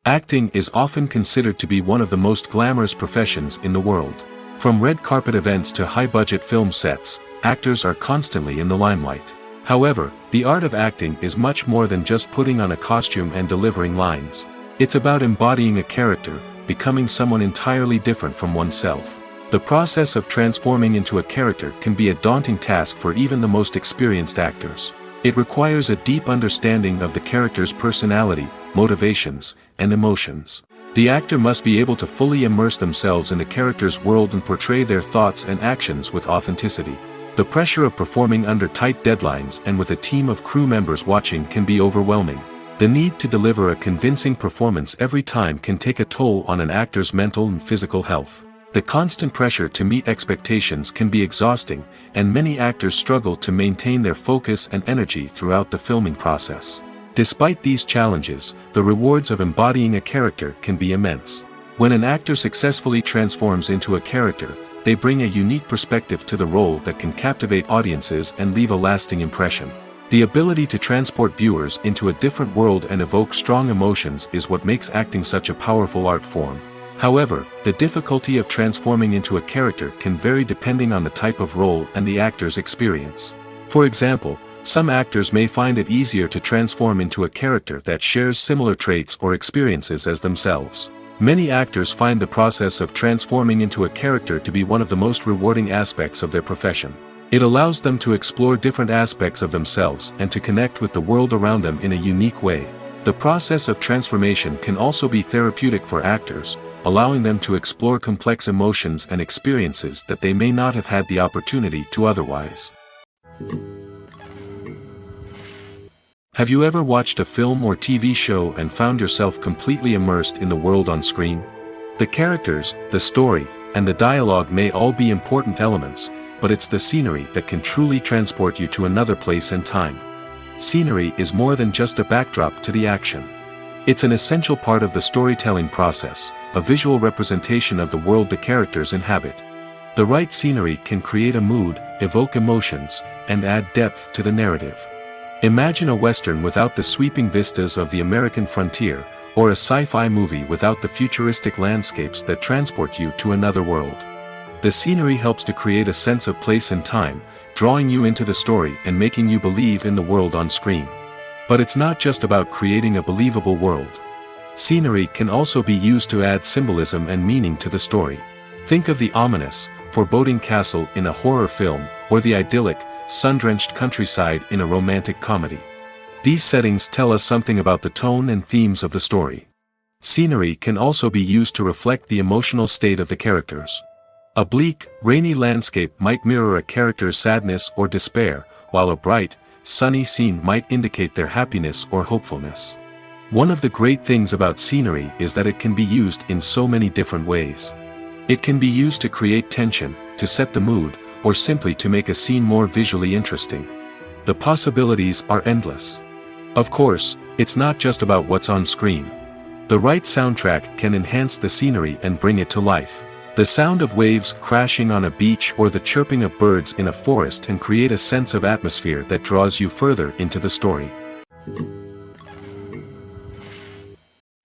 Acting is often considered to be one of the most glamorous professions in the world. From red carpet events to high-budget film sets, actors are constantly in the limelight. However, the art of acting is much more than just putting on a costume and delivering lines. It's about embodying a character, becoming someone entirely different from oneself. The process of transforming into a character can be a daunting task for even the most experienced actors. It requires a deep understanding of the character's personality, motivations, and emotions. The actor must be able to fully immerse themselves in the character's world and portray their thoughts and actions with authenticity. The pressure of performing under tight deadlines and with a team of crew members watching can be overwhelming. The need to deliver a convincing performance every time can take a toll on an actor's mental and physical health. The constant pressure to meet expectations can be exhausting, and many actors struggle to maintain their focus and energy throughout the filming process. Despite these challenges, the rewards of embodying a character can be immense. When an actor successfully transforms into a character, they bring a unique perspective to the role that can captivate audiences and leave a lasting impression. The ability to transport viewers into a different world and evoke strong emotions is what makes acting such a powerful art form. However, the difficulty of transforming into a character can vary depending on the type of role and the actor's experience. For example, some actors may find it easier to transform into a character that shares similar traits or experiences as themselves. Many actors find the process of transforming into a character to be one of the most rewarding aspects of their profession. It allows them to explore different aspects of themselves and to connect with the world around them in a unique way. The process of transformation can also be therapeutic for actors, allowing them to explore complex emotions and experiences that they may not have had the opportunity to otherwise. Have you ever watched a film or TV show and found yourself completely immersed in the world on screen? The characters, the story, and the dialogue may all be important elements, but it's the scenery that can truly transport you to another place and time. Scenery is more than just a backdrop to the action. It's an essential part of the storytelling process, a visual representation of the world the characters inhabit. The right scenery can create a mood, evoke emotions, and add depth to the narrative. Imagine a Western without the sweeping vistas of the American frontier, or a sci-fi movie without the futuristic landscapes that transport you to another world. The scenery helps to create a sense of place and time, drawing you into the story and making you believe in the world on screen. But it's not just about creating a believable world. Scenery can also be used to add symbolism and meaning to the story. Think of the ominous, foreboding castle in a horror film, or the idyllic, sun-drenched countryside in a romantic comedy. These settings tell us something about the tone and themes of the story. Scenery can also be used to reflect the emotional state of the characters. A bleak, rainy landscape might mirror a character's sadness or despair, while a bright, sunny scene might indicate their happiness or hopefulness. One of the great things about scenery is that it can be used in so many different ways. It can be used to create tension, to set the mood, or simply to make a scene more visually interesting. The possibilities are endless. Of course, it's not just about what's on screen. The right soundtrack can enhance the scenery and bring it to life. The sound of waves crashing on a beach or the chirping of birds in a forest can create a sense of atmosphere that draws you further into the story.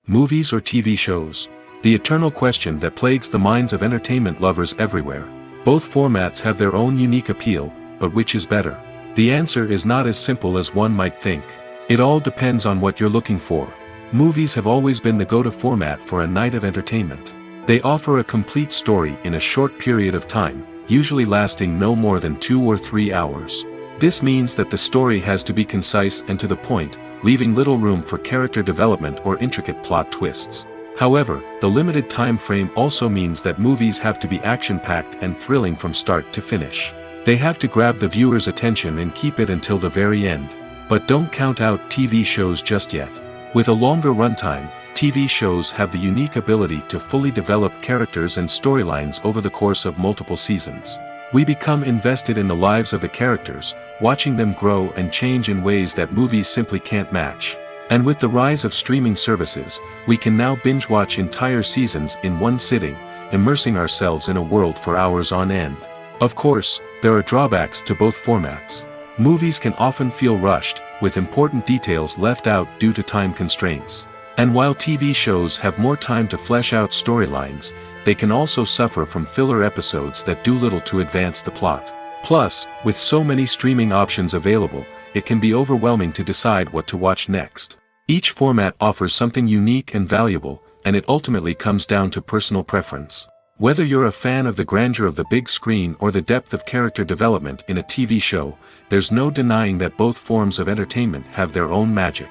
Movies or TV shows? The eternal question that plagues the minds of entertainment lovers everywhere. Both formats have their own unique appeal, but which is better? The answer is not as simple as one might think. It all depends on what you're looking for. Movies have always been the go-to format for a night of entertainment. They offer a complete story in a short period of time, usually lasting no more than 2 or 3 hours. This means that the story has to be concise and to the point, leaving little room for character development or intricate plot twists. However, the limited time frame also means that movies have to be action-packed and thrilling from start to finish. They have to grab the viewer's attention and keep it until the very end. But don't count out TV shows just yet. With a longer runtime, TV shows have the unique ability to fully develop characters and storylines over the course of multiple seasons. We become invested in the lives of the characters, watching them grow and change in ways that movies simply can't match. And with the rise of streaming services, we can now binge-watch entire seasons in one sitting, immersing ourselves in a world for hours on end. Of course, there are drawbacks to both formats. Movies can often feel rushed, with important details left out due to time constraints. And while TV shows have more time to flesh out storylines, they can also suffer from filler episodes that do little to advance the plot. Plus, with so many streaming options available, it can be overwhelming to decide what to watch next. Each format offers something unique and valuable, and it ultimately comes down to personal preference. Whether you're a fan of the grandeur of the big screen or the depth of character development in a TV show, there's no denying that both forms of entertainment have their own magic.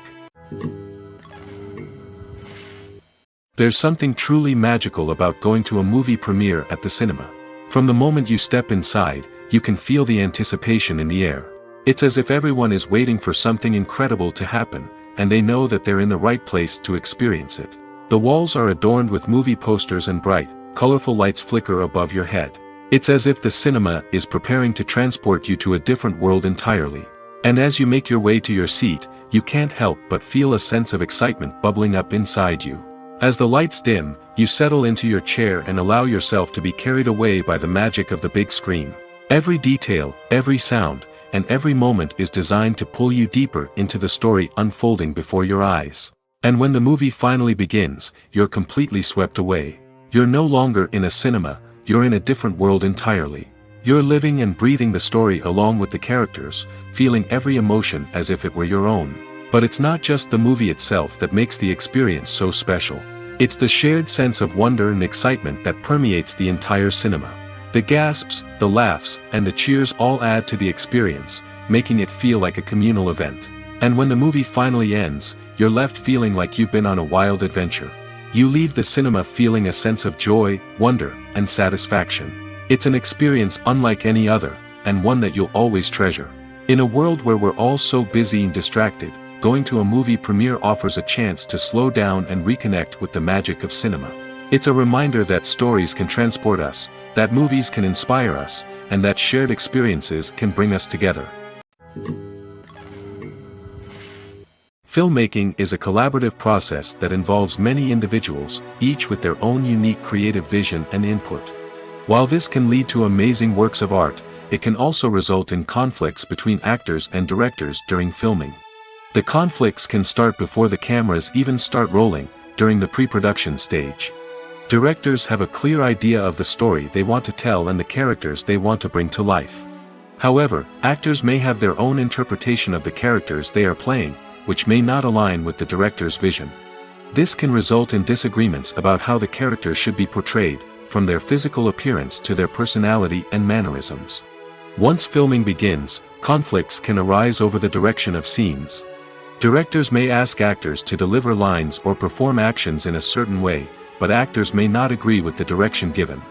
There's something truly magical about going to a movie premiere at the cinema. From the moment you step inside, you can feel the anticipation in the air. It's as if everyone is waiting for something incredible to happen, and they know that they're in the right place to experience it. The walls are adorned with movie posters and bright, colorful lights flicker above your head. It's as if the cinema is preparing to transport you to a different world entirely. And as you make your way to your seat, you can't help but feel a sense of excitement bubbling up inside you. As the lights dim, you settle into your chair and allow yourself to be carried away by the magic of the big screen. Every detail, every sound, and every moment is designed to pull you deeper into the story unfolding before your eyes. And when the movie finally begins, you're completely swept away. You're no longer in a cinema, you're in a different world entirely. You're living and breathing the story along with the characters, feeling every emotion as if it were your own. But it's not just the movie itself that makes the experience so special. It's the shared sense of wonder and excitement that permeates the entire cinema. The gasps, the laughs, and the cheers all add to the experience, making it feel like a communal event. And when the movie finally ends, you're left feeling like you've been on a wild adventure. You leave the cinema feeling a sense of joy, wonder, and satisfaction. It's an experience unlike any other, and one that you'll always treasure. In a world where we're all so busy and distracted, going to a movie premiere offers a chance to slow down and reconnect with the magic of cinema. It's a reminder that stories can transport us, that movies can inspire us, and that shared experiences can bring us together. Filmmaking is a collaborative process that involves many individuals, each with their own unique creative vision and input. While this can lead to amazing works of art, it can also result in conflicts between actors and directors during filming. The conflicts can start before the cameras even start rolling, during the pre-production stage. Directors have a clear idea of the story they want to tell and the characters they want to bring to life. However, actors may have their own interpretation of the characters they are playing, which may not align with the director's vision. This can result in disagreements about how the characters should be portrayed, from their physical appearance to their personality and mannerisms. Once filming begins, conflicts can arise over the direction of scenes. Directors may ask actors to deliver lines or perform actions in a certain way, but actors may not agree with the direction given.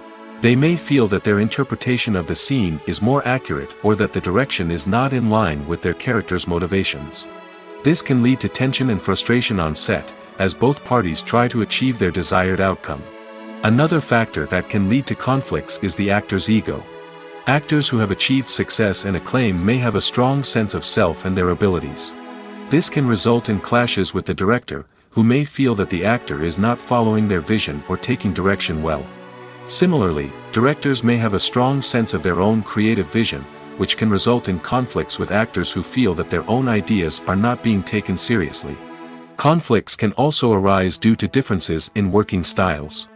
They may feel that their interpretation of the scene is more accurate or that the direction is not in line with their character's motivations. This can lead to tension and frustration on set, as both parties try to achieve their desired outcome. Another factor that can lead to conflicts is the actor's ego. Actors who have achieved success and acclaim may have a strong sense of self and their abilities. This can result in clashes with the director, who may feel that the actor is not following their vision or taking direction well. Similarly, directors may have a strong sense of their own creative vision, which can result in conflicts with actors who feel that their own ideas are not being taken seriously. Conflicts can also arise due to differences in working styles.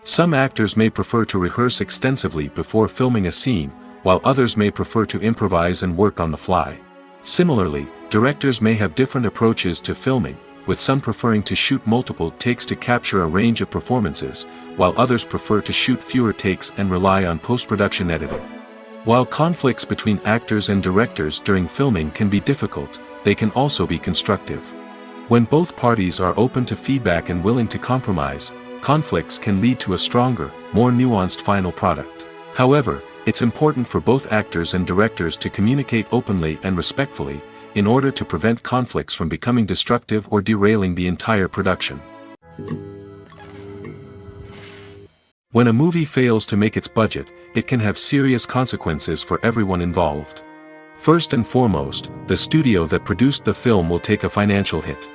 Some actors may prefer to rehearse extensively before filming a scene, while others may prefer to improvise and work on the fly. Similarly, directors may have different approaches to filming, with some preferring to shoot multiple takes to capture a range of performances, while others prefer to shoot fewer takes and rely on post-production editing. While conflicts between actors and directors during filming can be difficult, they can also be constructive. When both parties are open to feedback and willing to compromise, conflicts can lead to a stronger, more nuanced final product. However, it's important for both actors and directors to communicate openly and respectfully, in order to prevent conflicts from becoming destructive or derailing the entire production. When a movie fails to make its budget, it can have serious consequences for everyone involved. First and foremost, the studio that produced the film will take a financial hit.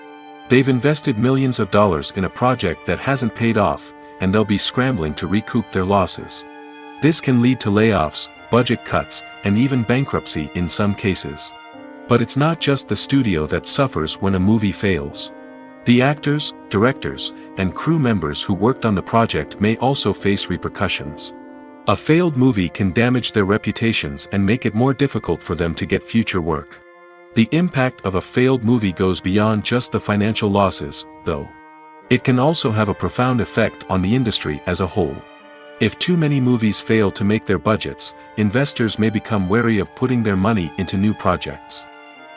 They've invested millions of dollars in a project that hasn't paid off, and they'll be scrambling to recoup their losses. This can lead to layoffs, budget cuts, and even bankruptcy in some cases. But it's not just the studio that suffers when a movie fails. The actors, directors, and crew members who worked on the project may also face repercussions. A failed movie can damage their reputations and make it more difficult for them to get future work. The impact of a failed movie goes beyond just the financial losses, though. It can also have a profound effect on the industry as a whole. If too many movies fail to make their budgets, investors may become wary of putting their money into new projects.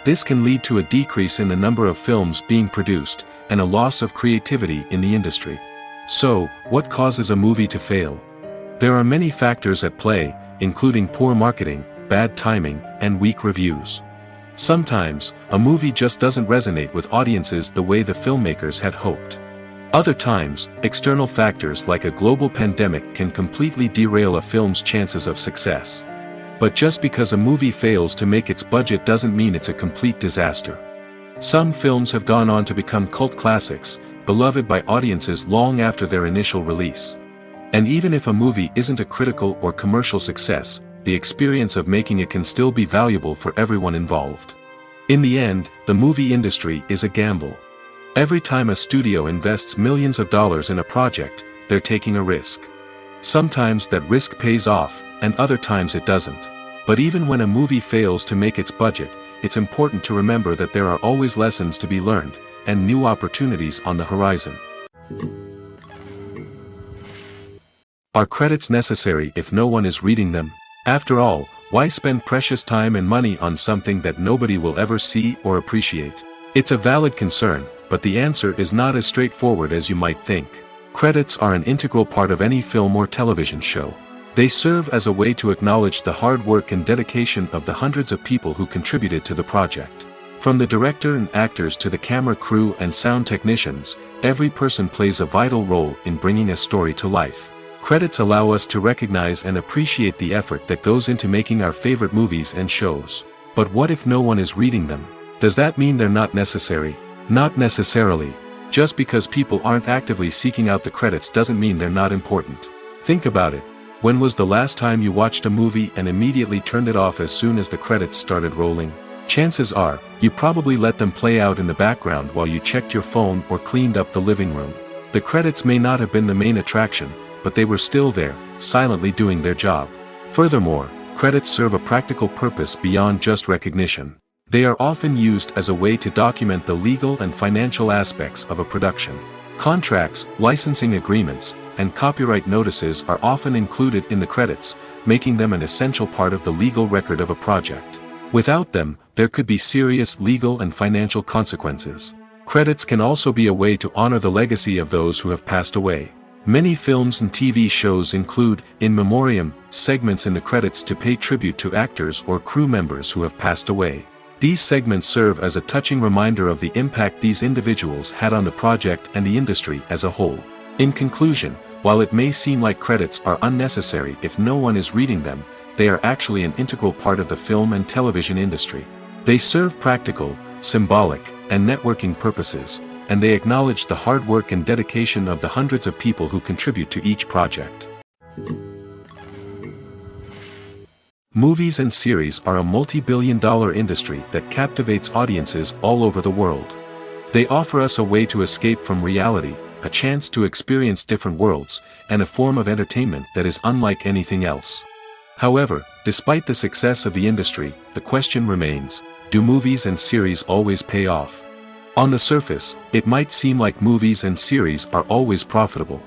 This can lead to a decrease in the number of films being produced, and a loss of creativity in the industry. So, what causes a movie to fail? There are many factors at play, including poor marketing, bad timing, and weak reviews. Sometimes, a movie just doesn't resonate with audiences the way the filmmakers had hoped. Other times, external factors like a global pandemic can completely derail a film's chances of success. But just because a movie fails to make its budget doesn't mean it's a complete disaster. Some films have gone on to become cult classics, beloved by audiences long after their initial release. And even if a movie isn't a critical or commercial success, the experience of making it can still be valuable for everyone involved. In the end, the movie industry is a gamble. Every time a studio invests millions of dollars in a project, they're taking a risk. Sometimes that risk pays off, and other times it doesn't. But even when a movie fails to make its budget, it's important to remember that there are always lessons to be learned, and new opportunities on the horizon. Are credits necessary if no one is reading them? After all, why spend precious time and money on something that nobody will ever see or appreciate? It's a valid concern, but the answer is not as straightforward as you might think. Credits are an integral part of any film or television show. They serve as a way to acknowledge the hard work and dedication of the hundreds of people who contributed to the project. From the director and actors to the camera crew and sound technicians, every person plays a vital role in bringing a story to life. Credits allow us to recognize and appreciate the effort that goes into making our favorite movies and shows. But what if no one is reading them? Does that mean they're not necessary? Not necessarily. Just because people aren't actively seeking out the credits doesn't mean they're not important. Think about it. When was the last time you watched a movie and immediately turned it off as soon as the credits started rolling? Chances are, you probably let them play out in the background while you checked your phone or cleaned up the living room. The credits may not have been the main attraction, but they were still there, silently doing their job. Furthermore, credits serve a practical purpose beyond just recognition. They are often used as a way to document the legal and financial aspects of a production. Contracts, licensing agreements, and copyright notices are often included in the credits, making them an essential part of the legal record of a project. Without them, there could be serious legal and financial consequences. Credits can also be a way to honor the legacy of those who have passed away. Many films and TV shows include, in memoriam, segments in the credits to pay tribute to actors or crew members who have passed away. These segments serve as a touching reminder of the impact these individuals had on the project and the industry as a whole. In conclusion, while it may seem like credits are unnecessary if no one is reading them, they are actually an integral part of the film and television industry. They serve practical, symbolic, and networking purposes, and they acknowledge the hard work and dedication of the hundreds of people who contribute to each project. Movies and series are a multi-billion-dollar industry that captivates audiences all over the world. They offer us a way to escape from reality, a chance to experience different worlds, and a form of entertainment that is unlike anything else. However, despite the success of the industry, the question remains, do movies and series always pay off? On the surface, it might seem like movies and series are always profitable.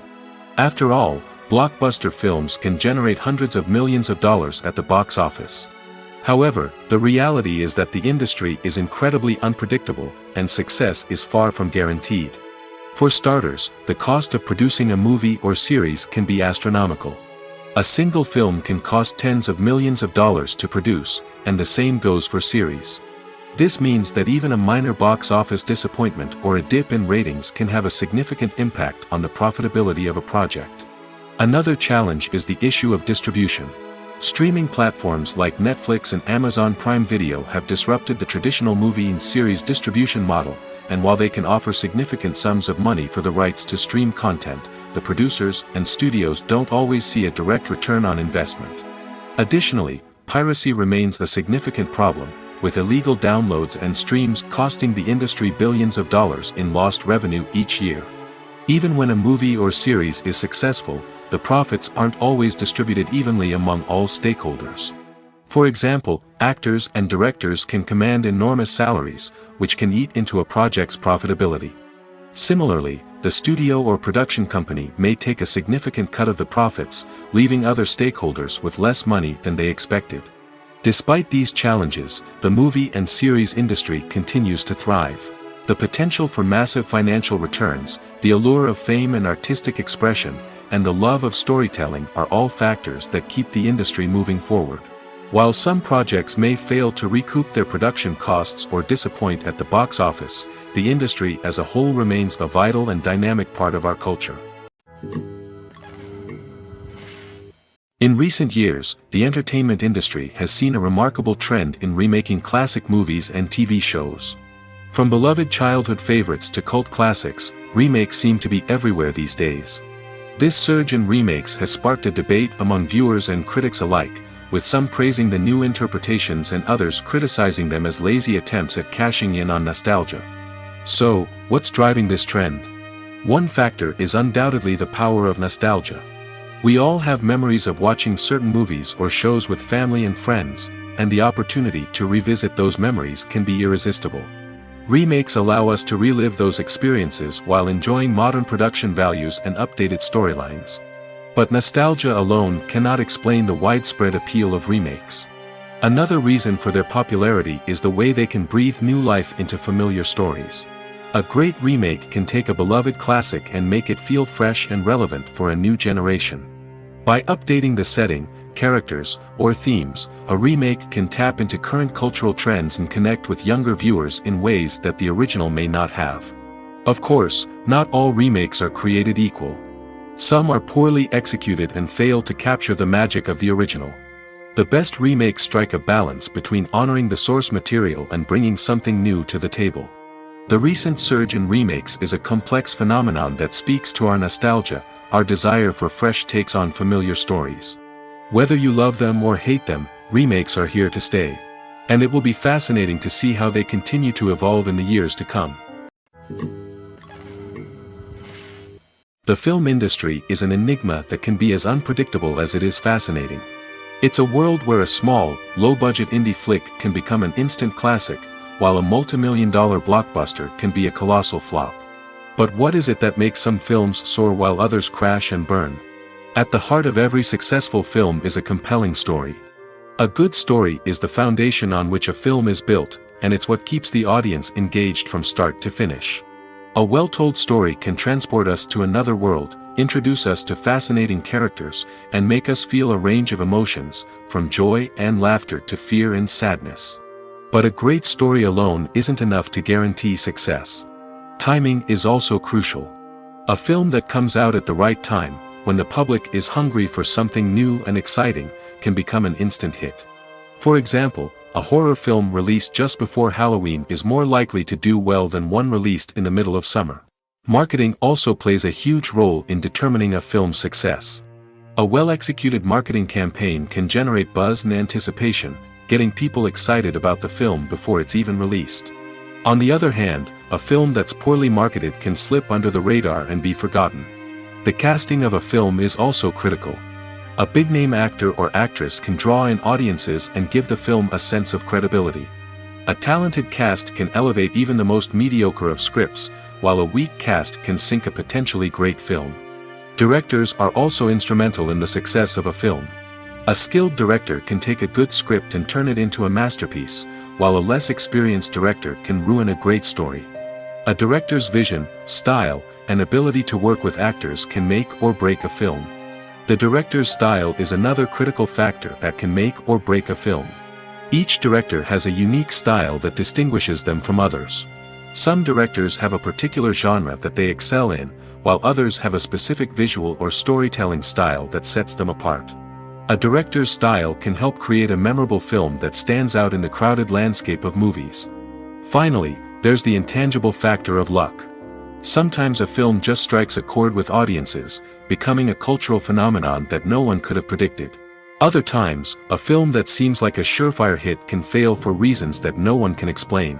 After all, blockbuster films can generate hundreds of millions of dollars at the box office. However, the reality is that the industry is incredibly unpredictable, and success is far from guaranteed. For starters, the cost of producing a movie or series can be astronomical. A single film can cost tens of millions of dollars to produce, and the same goes for series. This means that even a minor box office disappointment or a dip in ratings can have a significant impact on the profitability of a project. Another challenge is the issue of distribution. Streaming platforms like Netflix and Amazon Prime Video have disrupted the traditional movie and series distribution model, and while they can offer significant sums of money for the rights to stream content, the producers and studios don't always see a direct return on investment. Additionally, piracy remains a significant problem, with illegal downloads and streams costing the industry billions of dollars in lost revenue each year. Even when a movie or series is successful, the profits aren't always distributed evenly among all stakeholders. For example, actors and directors can command enormous salaries, which can eat into a project's profitability. Similarly, the studio or production company may take a significant cut of the profits, leaving other stakeholders with less money than they expected. Despite these challenges, the movie and series industry continues to thrive. The potential for massive financial returns, the allure of fame and artistic expression, and the love of storytelling are all factors that keep the industry moving forward. While some projects may fail to recoup their production costs or disappoint at the box office, the industry as a whole remains a vital and dynamic part of our culture. In recent years, the entertainment industry has seen a remarkable trend in remaking classic movies and TV shows. From beloved childhood favorites to cult classics, remakes seem to be everywhere these days. This surge in remakes has sparked a debate among viewers and critics alike, with some praising the new interpretations and others criticizing them as lazy attempts at cashing in on nostalgia. So, what's driving this trend? One factor is undoubtedly the power of nostalgia. We all have memories of watching certain movies or shows with family and friends, and the opportunity to revisit those memories can be irresistible. Remakes allow us to relive those experiences while enjoying modern production values and updated storylines. But nostalgia alone cannot explain the widespread appeal of remakes. Another reason for their popularity is the way they can breathe new life into familiar stories. A great remake can take a beloved classic and make it feel fresh and relevant for a new generation. By updating the setting, characters, or themes, a remake can tap into current cultural trends and connect with younger viewers in ways that the original may not have. Of course, not all remakes are created equal. Some are poorly executed and fail to capture the magic of the original. The best remakes strike a balance between honoring the source material and bringing something new to the table. The recent surge in remakes is a complex phenomenon that speaks to our nostalgia, our desire for fresh takes on familiar stories. Whether you love them or hate them, remakes are here to stay. And it will be fascinating to see how they continue to evolve in the years to come. The film industry is an enigma that can be as unpredictable as it is fascinating. It's a world where a small, low-budget indie flick can become an instant classic, while a multi-million-dollar blockbuster can be a colossal flop. But what is it that makes some films soar while others crash and burn? At the heart of every successful film is a compelling story. A good story is the foundation on which a film is built, and it's what keeps the audience engaged from start to finish. A well-told story can transport us to another world, introduce us to fascinating characters, and make us feel a range of emotions, from joy and laughter to fear and sadness. But a great story alone isn't enough to guarantee success. Timing is also crucial. A film that comes out at the right time, when the public is hungry for something new and exciting, can become an instant hit. For example, a horror film released just before Halloween is more likely to do well than one released in the middle of summer. Marketing also plays a huge role in determining a film's success. A well-executed marketing campaign can generate buzz and anticipation, getting people excited about the film before it's even released. On the other hand, a film that's poorly marketed can slip under the radar and be forgotten. The casting of a film is also critical. A big-name actor or actress can draw in audiences and give the film a sense of credibility. A talented cast can elevate even the most mediocre of scripts, while a weak cast can sink a potentially great film. Directors are also instrumental in the success of a film. A skilled director can take a good script and turn it into a masterpiece, while a less experienced director can ruin a great story. A director's vision, style, and ability to work with actors can make or break a film. The director's style is another critical factor that can make or break a film. Each director has a unique style that distinguishes them from others. Some directors have a particular genre that they excel in, while others have a specific visual or storytelling style that sets them apart. A director's style can help create a memorable film that stands out in the crowded landscape of movies. Finally, there's the intangible factor of luck. Sometimes a film just strikes a chord with audiences, becoming a cultural phenomenon that no one could have predicted. Other times, a film that seems like a surefire hit can fail for reasons that no one can explain.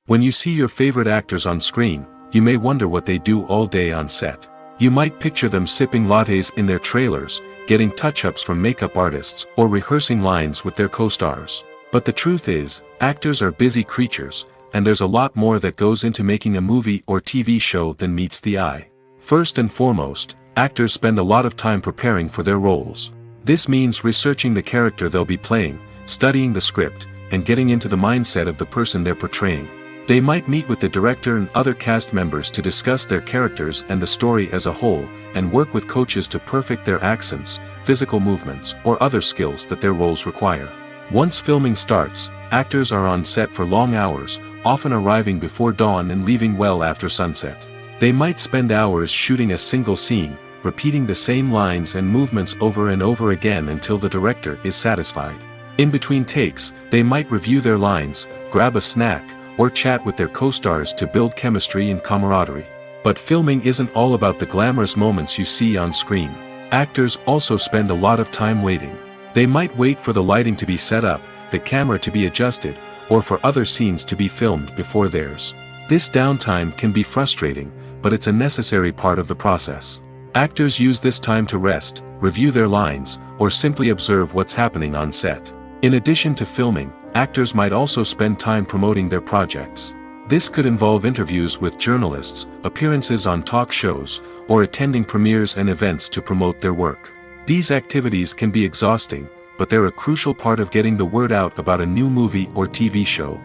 When you see your favorite actors on screen, you may wonder what they do all day on set. You might picture them sipping lattes in their trailers, getting touch-ups from makeup artists, or rehearsing lines with their co-stars. But the truth is, actors are busy creatures, and there's a lot more that goes into making a movie or TV show than meets the eye. First and foremost, actors spend a lot of time preparing for their roles. This means researching the character they'll be playing, studying the script, and getting into the mindset of the person they're portraying. They might meet with the director and other cast members to discuss their characters and the story as a whole, and work with coaches to perfect their accents, physical movements, or other skills that their roles require. Once filming starts, actors are on set for long hours, often arriving before dawn and leaving well after sunset. They might spend hours shooting a single scene, repeating the same lines and movements over and over again until the director is satisfied. In between takes, they might review their lines, grab a snack, or chat with their co-stars to build chemistry and camaraderie. But filming isn't all about the glamorous moments you see on screen. Actors also spend a lot of time waiting. They might wait for the lighting to be set up, the camera to be adjusted, or for other scenes to be filmed before theirs. This downtime can be frustrating, but it's a necessary part of the process. Actors use this time to rest, review their lines, or simply observe what's happening on set. In addition to filming, actors might also spend time promoting their projects. This could involve interviews with journalists, appearances on talk shows, or attending premieres and events to promote their work. These activities can be exhausting, but they're a crucial part of getting the word out about a new movie or TV show.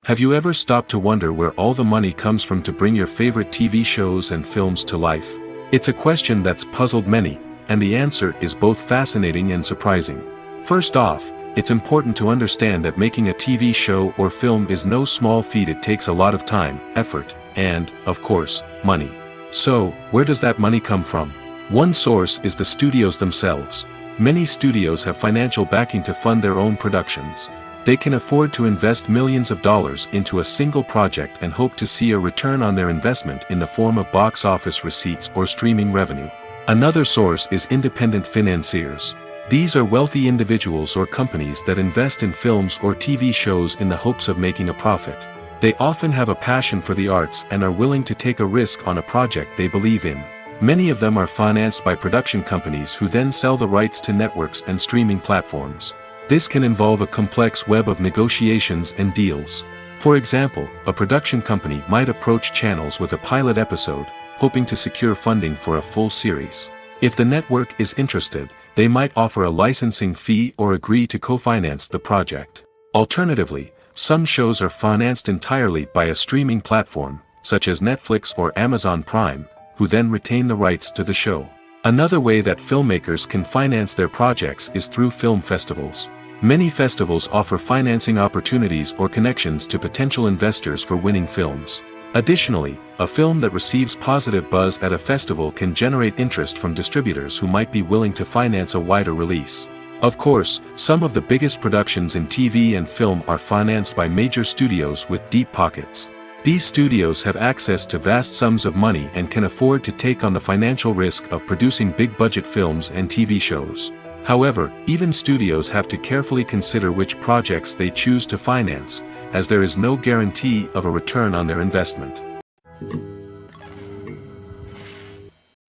Have you ever stopped to wonder where all the money comes from to bring your favorite TV shows and films to life? It's a question that's puzzled many, and the answer is both fascinating and surprising. First off, it's important to understand that making a TV show or film is no small feat. It takes a lot of time, effort, and, of course, money. So, where does that money come from? One source is the studios themselves. Many studios have financial backing to fund their own productions. They can afford to invest millions of dollars into a single project and hope to see a return on their investment in the form of box office receipts or streaming revenue. Another source is independent financiers. These are wealthy individuals or companies that invest in films or TV shows in the hopes of making a profit. They often have a passion for the arts and are willing to take a risk on a project they believe in. Many of them are financed by production companies who then sell the rights to networks and streaming platforms. This can involve a complex web of negotiations and deals. For example, a production company might approach channels with a pilot episode, hoping to secure funding for a full series. If the network is interested, they might offer a licensing fee or agree to co-finance the project. Alternatively, some shows are financed entirely by a streaming platform, such as Netflix or Amazon Prime, who then retain the rights to the show. Another way that filmmakers can finance their projects is through film festivals. Many festivals offer financing opportunities or connections to potential investors for winning films. Additionally, a film that receives positive buzz at a festival can generate interest from distributors who might be willing to finance a wider release. Of course, some of the biggest productions in TV and film are financed by major studios with deep pockets. These studios have access to vast sums of money and can afford to take on the financial risk of producing big-budget films and TV shows. However, even studios have to carefully consider which projects they choose to finance, as there is no guarantee of a return on their investment.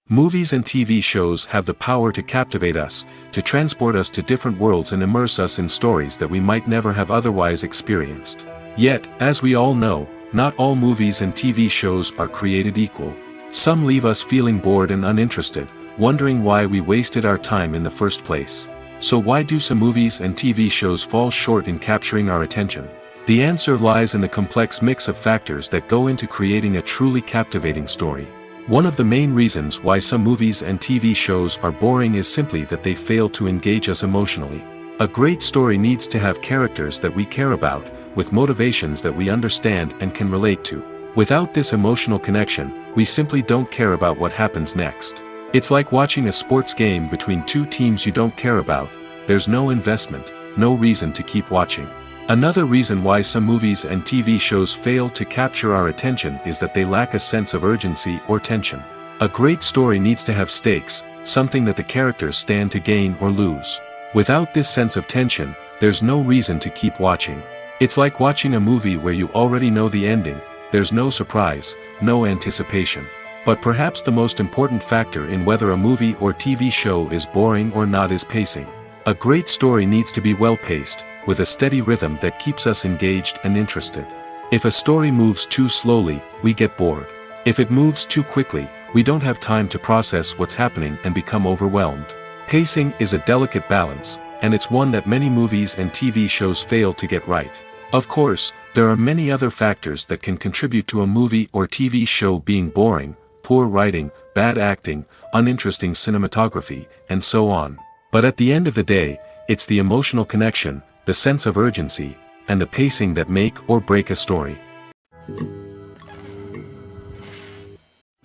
Movies and TV shows have the power to captivate us, to transport us to different worlds and immerse us in stories that we might never have otherwise experienced. Yet, as we all know, not all movies and TV shows are created equal. Some leave us feeling bored and uninterested, wondering why we wasted our time in the first place. So why do some movies and TV shows fall short in capturing our attention? The answer lies in the complex mix of factors that go into creating a truly captivating story. One of the main reasons why some movies and TV shows are boring is simply that they fail to engage us emotionally. A great story needs to have characters that we care about, with motivations that we understand and can relate to. Without this emotional connection, we simply don't care about what happens next. It's like watching a sports game between two teams you don't care about. There's no investment, no reason to keep watching. Another reason why some movies and TV shows fail to capture our attention is that they lack a sense of urgency or tension. A great story needs to have stakes, something that the characters stand to gain or lose. Without this sense of tension, there's no reason to keep watching. It's like watching a movie where you already know the ending. There's no surprise, no anticipation. But perhaps the most important factor in whether a movie or TV show is boring or not is pacing. A great story needs to be well paced, with a steady rhythm that keeps us engaged and interested. If a story moves too slowly, we get bored. If it moves too quickly, we don't have time to process what's happening and become overwhelmed. Pacing is a delicate balance, and it's one that many movies and TV shows fail to get right. Of course, there are many other factors that can contribute to a movie or TV show being boring: poor writing, bad acting, uninteresting cinematography, and so on. But at the end of the day, it's the emotional connection, the sense of urgency, and the pacing that make or break a story.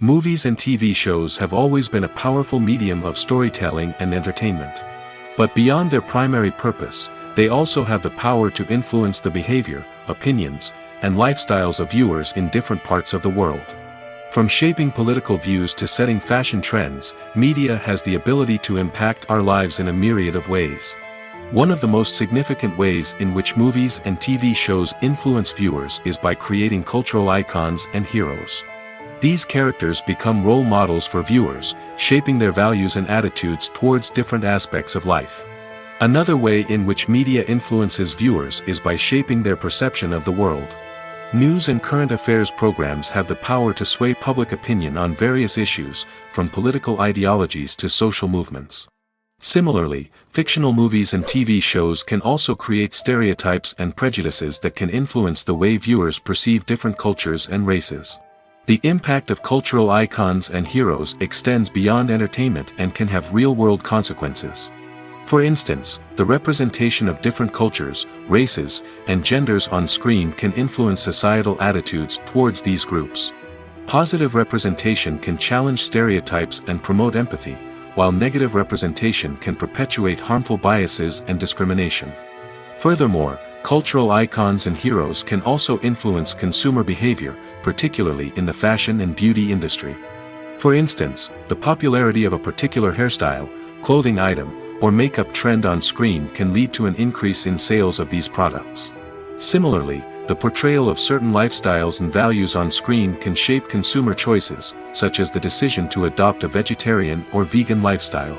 Movies and TV shows have always been a powerful medium of storytelling and entertainment. But beyond their primary purpose, they also have the power to influence the behavior, opinions, and lifestyles of viewers in different parts of the world. From shaping political views to setting fashion trends, media has the ability to impact our lives in a myriad of ways. One of the most significant ways in which movies and TV shows influence viewers is by creating cultural icons and heroes. These characters become role models for viewers, shaping their values and attitudes towards different aspects of life. Another way in which media influences viewers is by shaping their perception of the world. News and current affairs programs have the power to sway public opinion on various issues, from political ideologies to social movements. Similarly, fictional movies and TV shows can also create stereotypes and prejudices that can influence the way viewers perceive different cultures and races. The impact of cultural icons and heroes extends beyond entertainment and can have real-world consequences. For instance, the representation of different cultures, races, and genders on screen can influence societal attitudes towards these groups. Positive representation can challenge stereotypes and promote empathy, while negative representation can perpetuate harmful biases and discrimination. Furthermore, cultural icons and heroes can also influence consumer behavior, particularly in the fashion and beauty industry. For instance, the popularity of a particular hairstyle, clothing item, or makeup trend on screen can lead to an increase in sales of these products. Similarly, the portrayal of certain lifestyles and values on screen can shape consumer choices, such as the decision to adopt a vegetarian or vegan lifestyle.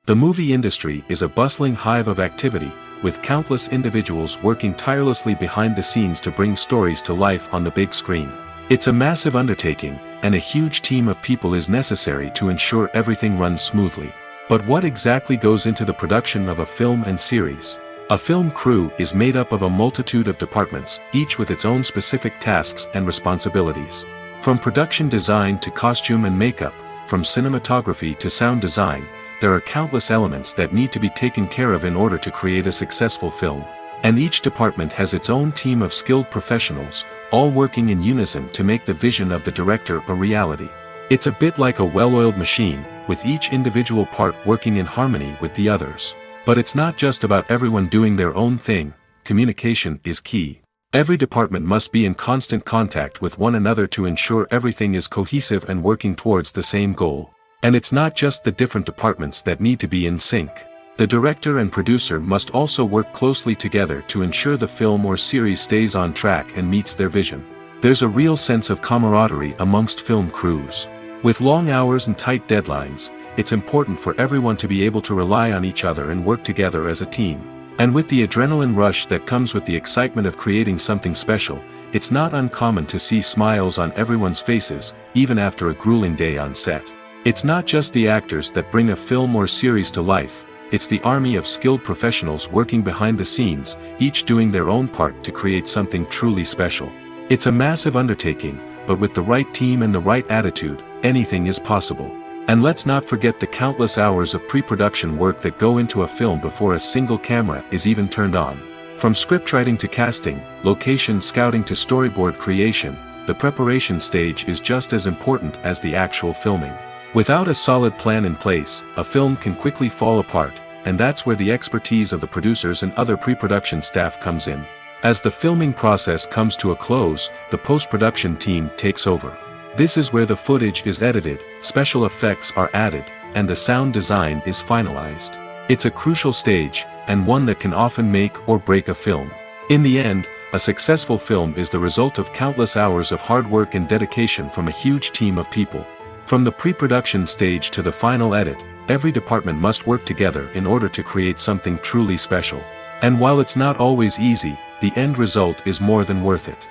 The movie industry is a bustling hive of activity, with countless individuals working tirelessly behind the scenes to bring stories to life on the big screen. It's a massive undertaking, and a huge team of people is necessary to ensure everything runs smoothly. But what exactly goes into the production of a film and series? A film crew is made up of a multitude of departments, each with its own specific tasks and responsibilities. From production design to costume and makeup, from cinematography to sound design, there are countless elements that need to be taken care of in order to create a successful film. And each department has its own team of skilled professionals, all working in unison to make the vision of the director a reality. It's a bit like a well-oiled machine, with each individual part working in harmony with the others. But it's not just about everyone doing their own thing. Communication is key. Every department must be in constant contact with one another to ensure everything is cohesive and working towards the same goal. And it's not just the different departments that need to be in sync. The director and producer must also work closely together to ensure the film or series stays on track and meets their vision. There's a real sense of camaraderie amongst film crews. With long hours and tight deadlines, it's important for everyone to be able to rely on each other and work together as a team. And with the adrenaline rush that comes with the excitement of creating something special, it's not uncommon to see smiles on everyone's faces, even after a grueling day on set. It's not just the actors that bring a film or series to life, it's the army of skilled professionals working behind the scenes, each doing their own part to create something truly special. It's a massive undertaking, but with the right team and the right attitude, anything is possible. And let's not forget the countless hours of pre-production work that go into a film before a single camera is even turned on. From scriptwriting to casting, location scouting to storyboard creation, the preparation stage is just as important as the actual filming. Without a solid plan in place, a film can quickly fall apart, and that's where the expertise of the producers and other pre-production staff comes in. As the filming process comes to a close, the post-production team takes over. This is where the footage is edited, special effects are added, and the sound design is finalized. It's a crucial stage, and one that can often make or break a film. In the end, a successful film is the result of countless hours of hard work and dedication from a huge team of people. From the pre-production stage to the final edit, every department must work together in order to create something truly special. And while it's not always easy, the end result is more than worth it.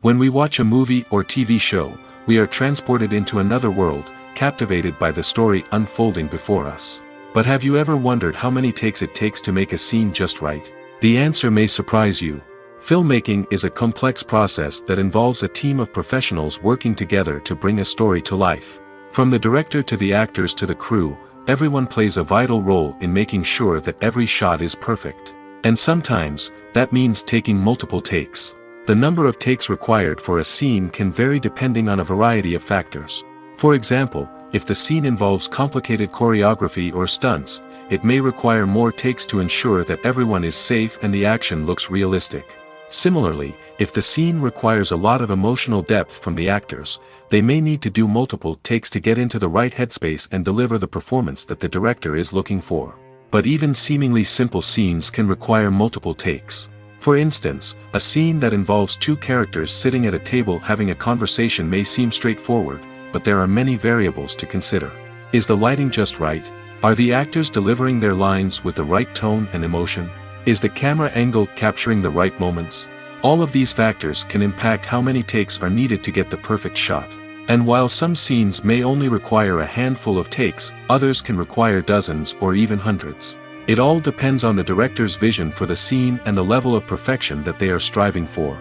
When we watch a movie or TV show, we are transported into another world, captivated by the story unfolding before us. But have you ever wondered how many takes it takes to make a scene just right? The answer may surprise you. Filmmaking is a complex process that involves a team of professionals working together to bring a story to life. From the director to the actors to the crew, everyone plays a vital role in making sure that every shot is perfect. And sometimes, that means taking multiple takes. The number of takes required for a scene can vary depending on a variety of factors. For example, if the scene involves complicated choreography or stunts, it may require more takes to ensure that everyone is safe and the action looks realistic. Similarly, if the scene requires a lot of emotional depth from the actors, they may need to do multiple takes to get into the right headspace and deliver the performance that the director is looking for. But even seemingly simple scenes can require multiple takes. For instance, a scene that involves two characters sitting at a table having a conversation may seem straightforward, but there are many variables to consider. Is the lighting just right? Are the actors delivering their lines with the right tone and emotion? Is the camera angle capturing the right moments? All of these factors can impact how many takes are needed to get the perfect shot. And while some scenes may only require a handful of takes, others can require dozens or even hundreds. It all depends on the director's vision for the scene and the level of perfection that they are striving for.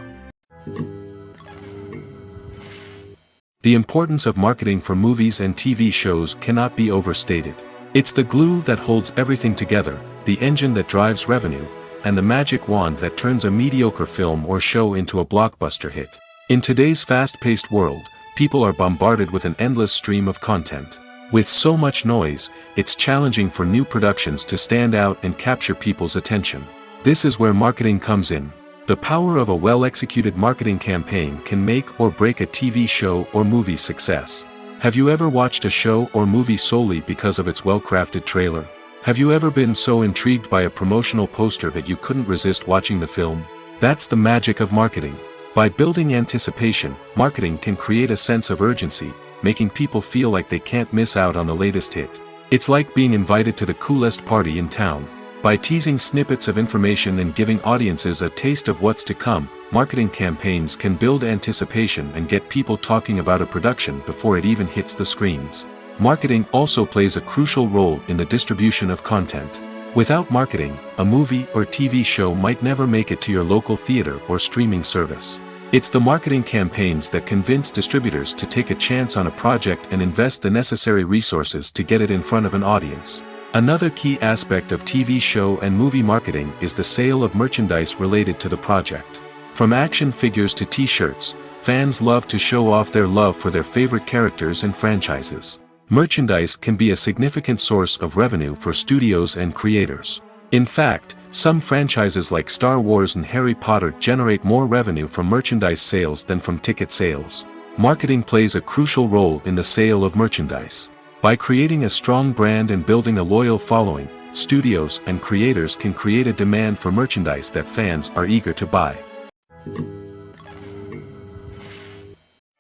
The importance of marketing for movies and TV shows cannot be overstated. It's the glue that holds everything together, the engine that drives revenue, and the magic wand that turns a mediocre film or show into a blockbuster hit. In today's fast-paced world, people are bombarded with an endless stream of content. With so much noise, it's challenging for new productions to stand out and capture people's attention. This is where marketing comes in. The power of a well-executed marketing campaign can make or break a TV show or movie's success. Have you ever watched a show or movie solely because of its well-crafted trailer? Have you ever been so intrigued by a promotional poster that you couldn't resist watching the film? That's the magic of marketing. By building anticipation, marketing can create a sense of urgency, making people feel like they can't miss out on the latest hit. It's like being invited to the coolest party in town. By teasing snippets of information and giving audiences a taste of what's to come, marketing campaigns can build anticipation and get people talking about a production before it even hits the screens. Marketing also plays a crucial role in the distribution of content. Without marketing, a movie or TV show might never make it to your local theater or streaming service. It's the marketing campaigns that convince distributors to take a chance on a project and invest the necessary resources to get it in front of an audience. Another key aspect of TV show and movie marketing is the sale of merchandise related to the project. From action figures to t-shirts, fans love to show off their love for their favorite characters and franchises. Merchandise can be a significant source of revenue for studios and creators. In fact, some franchises like Star Wars and Harry Potter generate more revenue from merchandise sales than from ticket sales. Marketing plays a crucial role in the sale of merchandise. By creating a strong brand and building a loyal following, studios and creators can create a demand for merchandise that fans are eager to buy.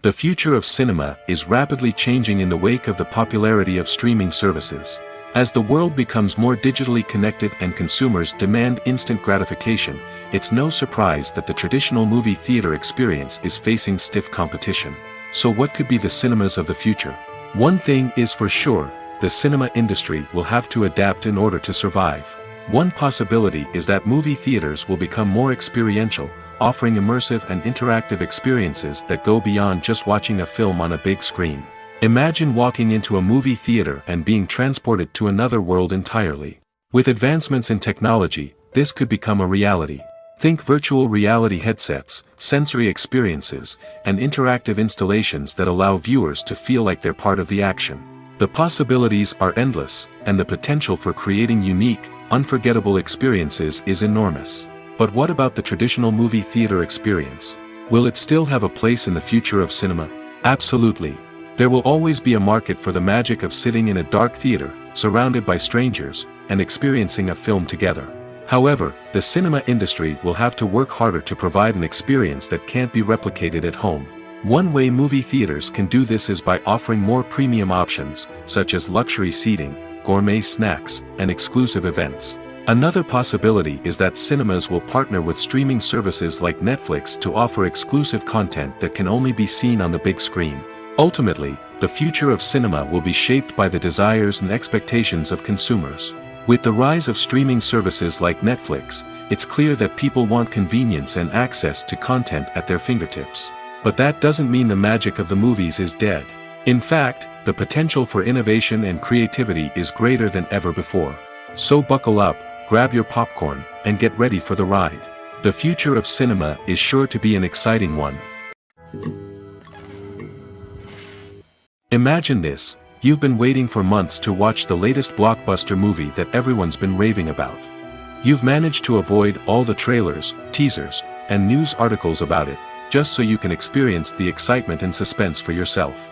The future of cinema is rapidly changing in the wake of the popularity of streaming services. As the world becomes more digitally connected and consumers demand instant gratification, it's no surprise that the traditional movie theater experience is facing stiff competition. So what could be the cinemas of the future? One thing is for sure, the cinema industry will have to adapt in order to survive. One possibility is that movie theaters will become more experiential, offering immersive and interactive experiences that go beyond just watching a film on a big screen. Imagine walking into a movie theater and being transported to another world entirely. With advancements in technology, this could become a reality. Think virtual reality headsets, sensory experiences, and interactive installations that allow viewers to feel like they're part of the action. The possibilities are endless, and the potential for creating unique, unforgettable experiences is enormous. But what about the traditional movie theater experience? Will it still have a place in the future of cinema? Absolutely. There will always be a market for the magic of sitting in a dark theater, surrounded by strangers, and experiencing a film together. However, the cinema industry will have to work harder to provide an experience that can't be replicated at home. One way movie theaters can do this is by offering more premium options, such as luxury seating, gourmet snacks, and exclusive events. Another possibility is that cinemas will partner with streaming services like Netflix to offer exclusive content that can only be seen on the big screen. Ultimately, the future of cinema will be shaped by the desires and expectations of consumers. With the rise of streaming services like Netflix, it's clear that people want convenience and access to content at their fingertips. But that doesn't mean the magic of the movies is dead. In fact, the potential for innovation and creativity is greater than ever before. So buckle up, grab your popcorn, and get ready for the ride. The future of cinema is sure to be an exciting one. Imagine this: you've been waiting for months to watch the latest blockbuster movie that everyone's been raving about. You've managed to avoid all the trailers, teasers, and news articles about it, just so you can experience the excitement and suspense for yourself.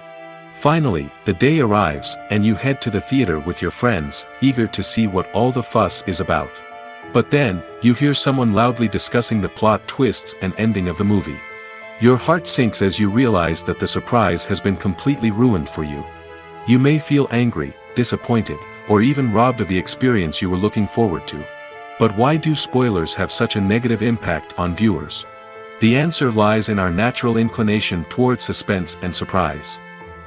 Finally, the day arrives, and you head to the theater with your friends, eager to see what all the fuss is about. But then, you hear someone loudly discussing the plot twists and ending of the movie. Your heart sinks as you realize that the surprise has been completely ruined for you. You may feel angry, disappointed, or even robbed of the experience you were looking forward to. But why do spoilers have such a negative impact on viewers? The answer lies in our natural inclination towards suspense and surprise.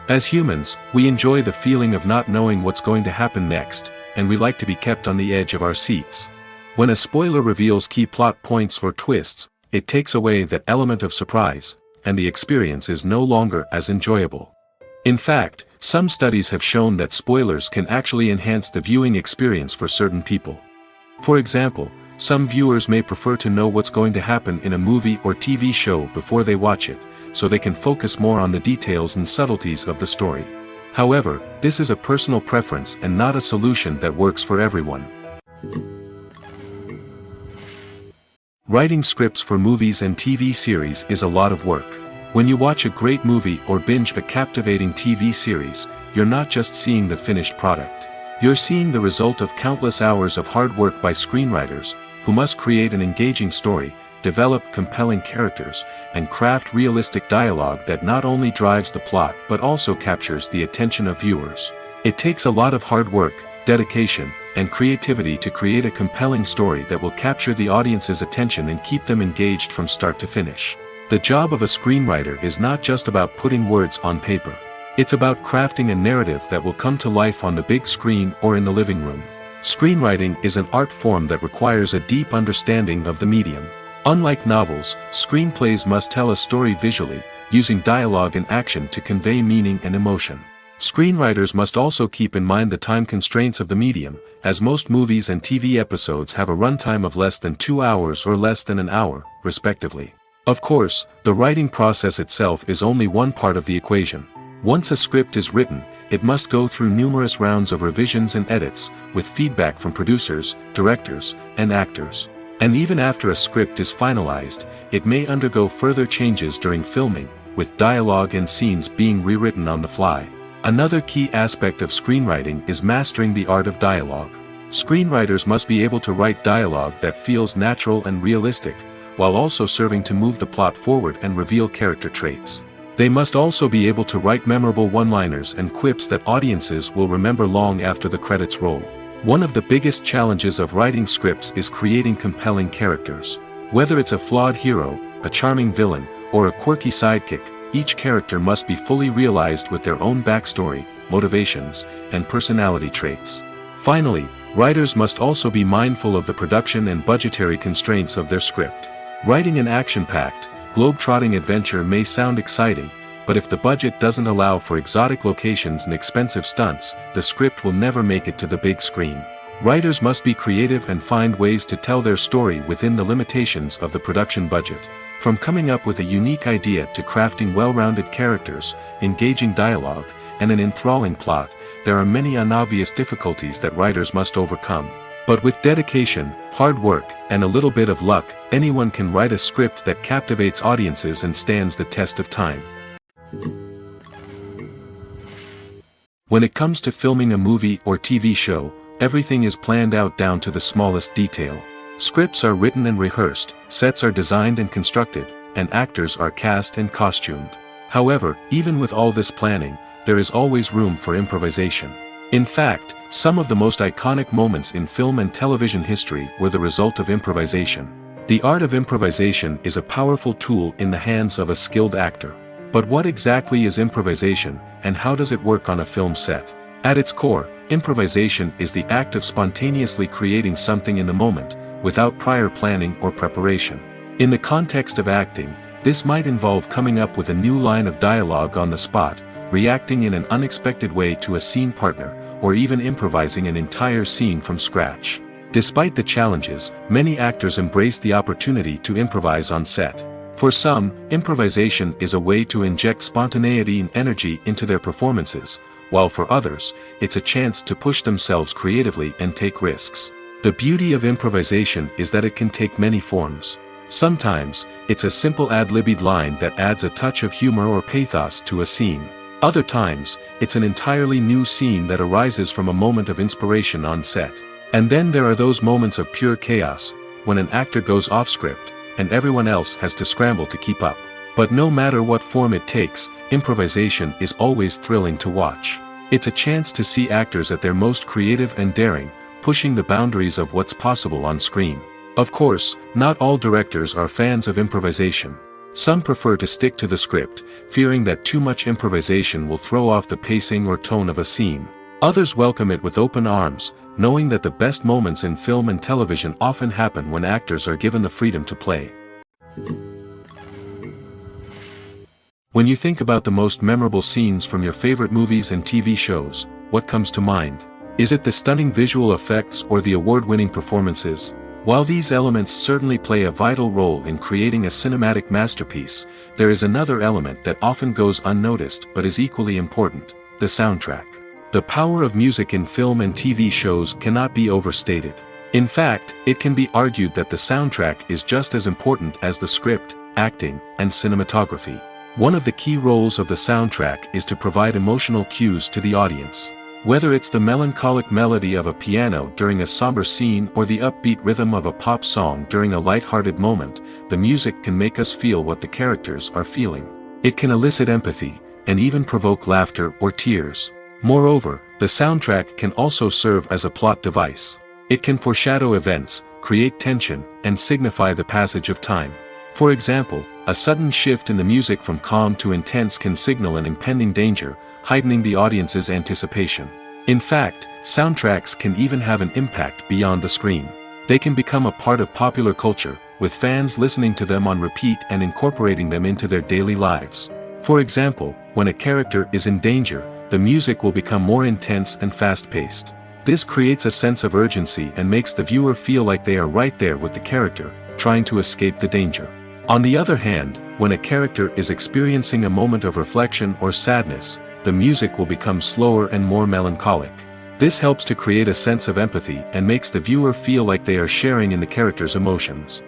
As humans, we enjoy the feeling of not knowing what's going to happen next, and we like to be kept on the edge of our seats. When a spoiler reveals key plot points or twists, it takes away that element of surprise, and the experience is no longer as enjoyable. In fact, some studies have shown that spoilers can actually enhance the viewing experience for certain people. For example, some viewers may prefer to know what's going to happen in a movie or TV show before they watch it, so they can focus more on the details and subtleties of the story. However, this is a personal preference and not a solution that works for everyone. Writing scripts for movies and TV series is a lot of work. When you watch a great movie or binge a captivating TV series, you're not just seeing the finished product. You're seeing the result of countless hours of hard work by screenwriters, who must create an engaging story, develop compelling characters, and craft realistic dialogue that not only drives the plot but also captures the attention of viewers. It takes a lot of hard work, dedication, and creativity to create a compelling story that will capture the audience's attention and keep them engaged from start to finish. The job of a screenwriter is not just about putting words on paper. It's about crafting a narrative that will come to life on the big screen or in the living room. Screenwriting is an art form that requires a deep understanding of the medium. Unlike novels, screenplays must tell a story visually, using dialogue and action to convey meaning and emotion. Screenwriters must also keep in mind the time constraints of the medium, as most movies and TV episodes have a runtime of less than 2 hours or less than an hour, respectively. Of course, the writing process itself is only one part of the equation. Once a script is written, it must go through numerous rounds of revisions and edits, with feedback from producers, directors, and actors. And even after a script is finalized, it may undergo further changes during filming, with dialogue and scenes being rewritten on the fly. Another key aspect of screenwriting is mastering the art of dialogue. Screenwriters must be able to write dialogue that feels natural and realistic, while also serving to move the plot forward and reveal character traits. They must also be able to write memorable one-liners and quips that audiences will remember long after the credits roll. One of the biggest challenges of writing scripts is creating compelling characters. Whether it's a flawed hero, a charming villain, or a quirky sidekick, each character must be fully realized with their own backstory, motivations, and personality traits. Finally, writers must also be mindful of the production and budgetary constraints of their script. Writing an action-packed, globe-trotting adventure may sound exciting, but if the budget doesn't allow for exotic locations and expensive stunts, the script will never make it to the big screen. Writers must be creative and find ways to tell their story within the limitations of the production budget. From coming up with a unique idea to crafting well-rounded characters, engaging dialogue, and an enthralling plot, there are many unobvious difficulties that writers must overcome. But with dedication, hard work, and a little bit of luck, anyone can write a script that captivates audiences and stands the test of time. When it comes to filming a movie or TV show, everything is planned out down to the smallest detail. Scripts are written and rehearsed, sets are designed and constructed, and actors are cast and costumed. However, even with all this planning, there is always room for improvisation. In fact, some of the most iconic moments in film and television history were the result of improvisation. The art of improvisation is a powerful tool in the hands of a skilled actor. But what exactly is improvisation, and how does it work on a film set? At its core, improvisation is the act of spontaneously creating something in the moment, without prior planning or preparation. In the context of acting, this might involve coming up with a new line of dialogue on the spot, reacting in an unexpected way to a scene partner, or even improvising an entire scene from scratch. Despite the challenges, many actors embrace the opportunity to improvise on set. For some, improvisation is a way to inject spontaneity and energy into their performances, while for others, it's a chance to push themselves creatively and take risks. The beauty of improvisation is that it can take many forms. Sometimes, it's a simple ad-libbed line that adds a touch of humor or pathos to a scene. Other times, it's an entirely new scene that arises from a moment of inspiration on set. And then there are those moments of pure chaos, when an actor goes off script, and everyone else has to scramble to keep up. But no matter what form it takes, improvisation is always thrilling to watch. It's a chance to see actors at their most creative and daring, pushing the boundaries of what's possible on screen. Of course, not all directors are fans of improvisation. Some prefer to stick to the script, fearing that too much improvisation will throw off the pacing or tone of a scene. Others welcome it with open arms, knowing that the best moments in film and television often happen when actors are given the freedom to play. When you think about the most memorable scenes from your favorite movies and TV shows, what comes to mind? Is it the stunning visual effects or the award-winning performances? While these elements certainly play a vital role in creating a cinematic masterpiece, there is another element that often goes unnoticed but is equally important: the soundtrack. The power of music in film and TV shows cannot be overstated. In fact, it can be argued that the soundtrack is just as important as the script, acting, and cinematography. One of the key roles of the soundtrack is to provide emotional cues to the audience. Whether it's the melancholic melody of a piano during a somber scene or the upbeat rhythm of a pop song during a light-hearted moment, the music can make us feel what the characters are feeling. It can elicit empathy, and even provoke laughter or tears. Moreover, the soundtrack can also serve as a plot device. It can foreshadow events, create tension, and signify the passage of time. For example, a sudden shift in the music from calm to intense can signal an impending danger, heightening the audience's anticipation. In fact, soundtracks can even have an impact beyond the screen. They can become a part of popular culture, with fans listening to them on repeat and incorporating them into their daily lives. For example, when a character is in danger, the music will become more intense and fast-paced. This creates a sense of urgency and makes the viewer feel like they are right there with the character, trying to escape the danger. On the other hand, when a character is experiencing a moment of reflection or sadness, the music will become slower and more melancholic. This helps to create a sense of empathy and makes the viewer feel like they are sharing in the character's emotions.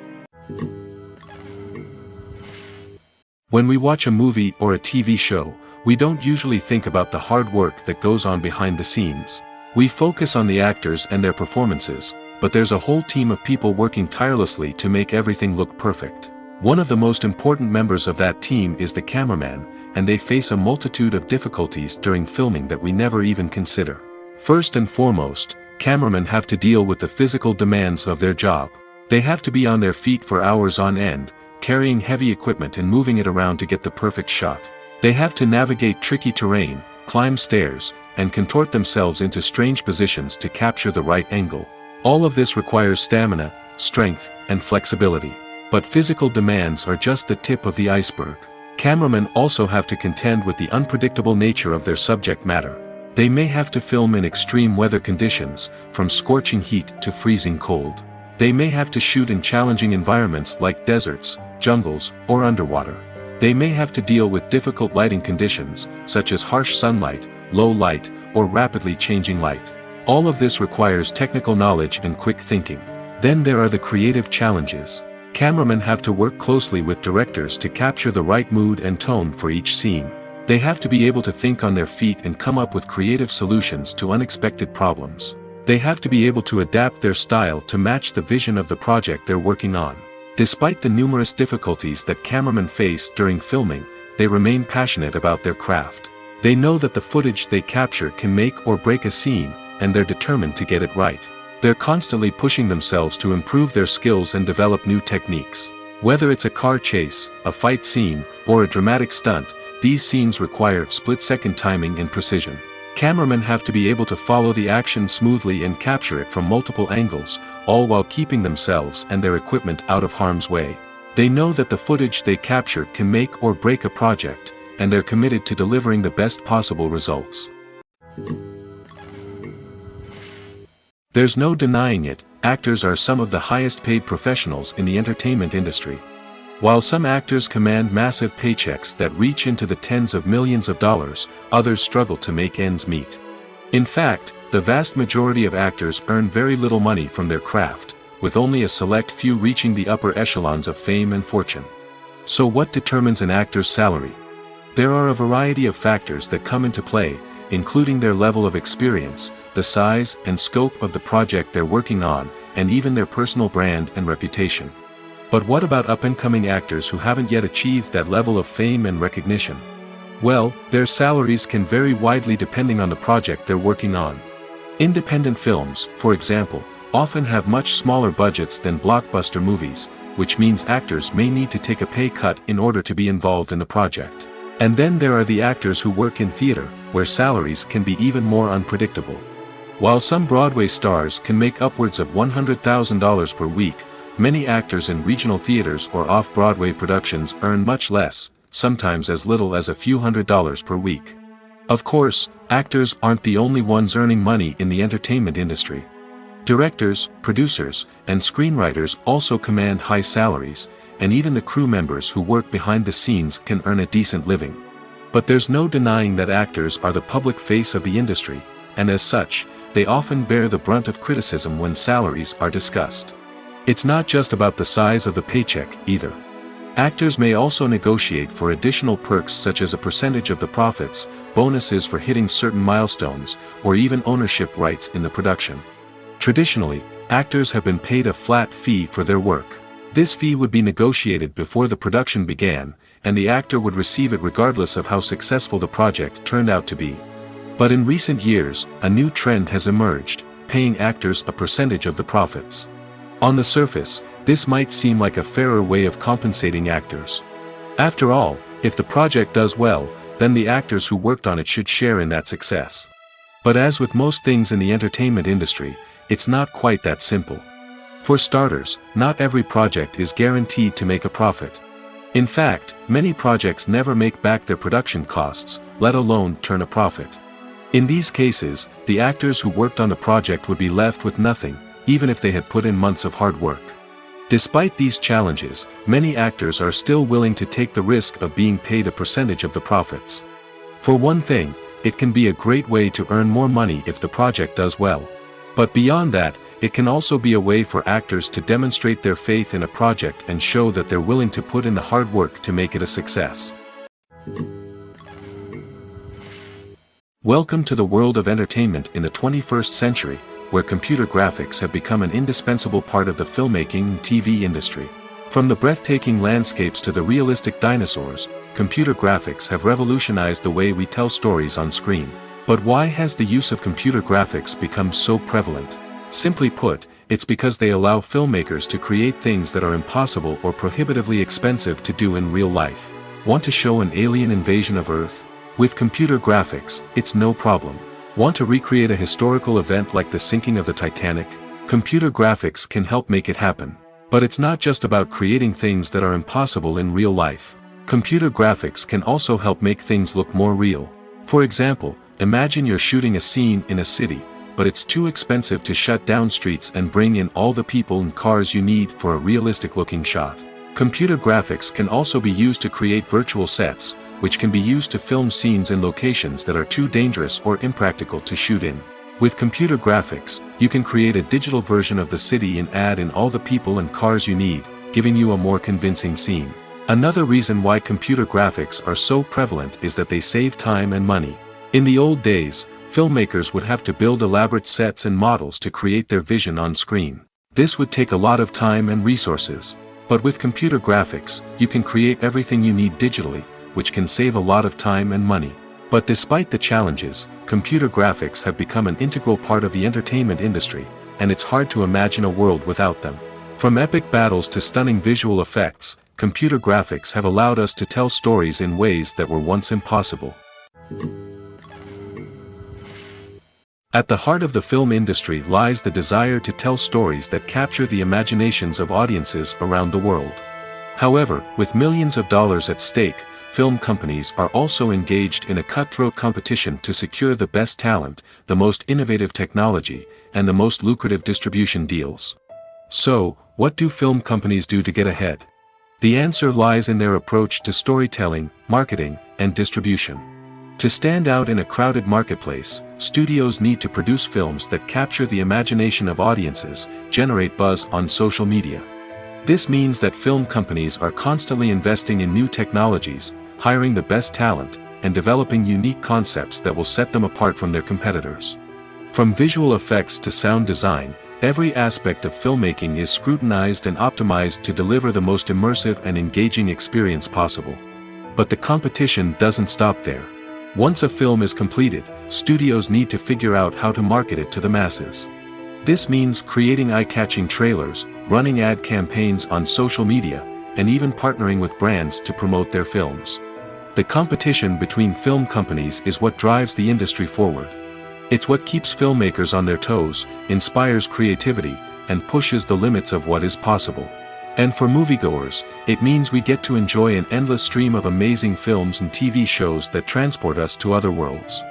When we watch a movie or a TV show, we don't usually think about the hard work that goes on behind the scenes. We focus on the actors and their performances, but there's a whole team of people working tirelessly to make everything look perfect. One of the most important members of that team is the cameraman, and they face a multitude of difficulties during filming that we never even consider. First and foremost, cameramen have to deal with the physical demands of their job. They have to be on their feet for hours on end, carrying heavy equipment and moving it around to get the perfect shot. They have to navigate tricky terrain, climb stairs, and contort themselves into strange positions to capture the right angle. All of this requires stamina, strength, and flexibility. But physical demands are just the tip of the iceberg. Cameramen also have to contend with the unpredictable nature of their subject matter. They may have to film in extreme weather conditions, from scorching heat to freezing cold. They may have to shoot in challenging environments like deserts, jungles, or underwater. They may have to deal with difficult lighting conditions, such as harsh sunlight, low light, or rapidly changing light. All of this requires technical knowledge and quick thinking. Then there are the creative challenges. Cameramen have to work closely with directors to capture the right mood and tone for each scene. They have to be able to think on their feet and come up with creative solutions to unexpected problems. They have to be able to adapt their style to match the vision of the project they're working on. Despite the numerous difficulties that cameramen face during filming, they remain passionate about their craft. They know that the footage they capture can make or break a scene, and they're determined to get it right. They're constantly pushing themselves to improve their skills and develop new techniques. Whether it's a car chase, a fight scene, or a dramatic stunt, these scenes require split-second timing and precision. Cameramen have to be able to follow the action smoothly and capture it from multiple angles, all while keeping themselves and their equipment out of harm's way. They know that the footage they capture can make or break a project, and they're committed to delivering the best possible results. There's no denying it, actors are some of the highest-paid professionals in the entertainment industry. While some actors command massive paychecks that reach into the tens of millions of dollars, others struggle to make ends meet. In fact, the vast majority of actors earn very little money from their craft, with only a select few reaching the upper echelons of fame and fortune. So what determines an actor's salary? There are a variety of factors that come into play, including their level of experience, the size and scope of the project they're working on, and even their personal brand and reputation. But what about up-and-coming actors who haven't yet achieved that level of fame and recognition? Well, their salaries can vary widely depending on the project they're working on. Independent films, for example, often have much smaller budgets than blockbuster movies, which means actors may need to take a pay cut in order to be involved in the project. And then there are the actors who work in theater, where salaries can be even more unpredictable. While some Broadway stars can make upwards of $100,000 per week, many actors in regional theaters or off-Broadway productions earn much less, sometimes as little as a few $100s per week. Of course, actors aren't the only ones earning money in the entertainment industry. Directors, producers, and screenwriters also command high salaries, and even the crew members who work behind the scenes can earn a decent living. But there's no denying that actors are the public face of the industry, and as such, they often bear the brunt of criticism when salaries are discussed. It's not just about the size of the paycheck, either. Actors may also negotiate for additional perks such as a percentage of the profits, bonuses for hitting certain milestones, or even ownership rights in the production. Traditionally, actors have been paid a flat fee for their work. This fee would be negotiated before the production began, and the actor would receive it regardless of how successful the project turned out to be. But in recent years, a new trend has emerged, paying actors a percentage of the profits. On the surface, this might seem like a fairer way of compensating actors. After all, if the project does well, then the actors who worked on it should share in that success. But as with most things in the entertainment industry, it's not quite that simple. For starters, not every project is guaranteed to make a profit. In fact, many projects never make back their production costs, let alone turn a profit. In these cases, the actors who worked on the project would be left with nothing, even if they had put in months of hard work. Despite these challenges, many actors are still willing to take the risk of being paid a percentage of the profits. For one thing, it can be a great way to earn more money if the project does well. But beyond that, it can also be a way for actors to demonstrate their faith in a project and show that they're willing to put in the hard work to make it a success. Welcome to the world of entertainment in the 21st century, where computer graphics have become an indispensable part of the filmmaking and TV industry. From the breathtaking landscapes to the realistic dinosaurs, computer graphics have revolutionized the way we tell stories on screen. But why has the use of computer graphics become so prevalent? Simply put, it's because they allow filmmakers to create things that are impossible or prohibitively expensive to do in real life. Want to show an alien invasion of Earth? With computer graphics, it's no problem. Want to recreate a historical event like the sinking of the Titanic? Computer graphics can help make it happen. But it's not just about creating things that are impossible in real life. Computer graphics can also help make things look more real. For example, imagine you're shooting a scene in a city, but it's too expensive to shut down streets and bring in all the people and cars you need for a realistic-looking shot. Computer graphics can also be used to create virtual sets, which can be used to film scenes in locations that are too dangerous or impractical to shoot in. With computer graphics, you can create a digital version of the city and add in all the people and cars you need, giving you a more convincing scene. Another reason why computer graphics are so prevalent is that they save time and money. In the old days, filmmakers would have to build elaborate sets and models to create their vision on screen. This would take a lot of time and resources. But with computer graphics, you can create everything you need digitally, which can save a lot of time and money. But despite the challenges, computer graphics have become an integral part of the entertainment industry, and it's hard to imagine a world without them. From epic battles to stunning visual effects, computer graphics have allowed us to tell stories in ways that were once impossible. At the heart of the film industry lies the desire to tell stories that capture the imaginations of audiences around the world. However, with millions of dollars at stake, film companies are also engaged in a cutthroat competition to secure the best talent, the most innovative technology, and the most lucrative distribution deals. So, what do film companies do to get ahead? The answer lies in their approach to storytelling, marketing, and distribution. To stand out in a crowded marketplace, studios need to produce films that capture the imagination of audiences, generate buzz on social media. This means that film companies are constantly investing in new technologies, hiring the best talent, and developing unique concepts that will set them apart from their competitors. From visual effects to sound design, every aspect of filmmaking is scrutinized and optimized to deliver the most immersive and engaging experience possible. But the competition doesn't stop there. Once a film is completed, studios need to figure out how to market it to the masses. This means creating eye-catching trailers, running ad campaigns on social media, and even partnering with brands to promote their films. The competition between film companies is what drives the industry forward. It's what keeps filmmakers on their toes, inspires creativity, and pushes the limits of what is possible. And for moviegoers, it means we get to enjoy an endless stream of amazing films and TV shows that transport us to other worlds.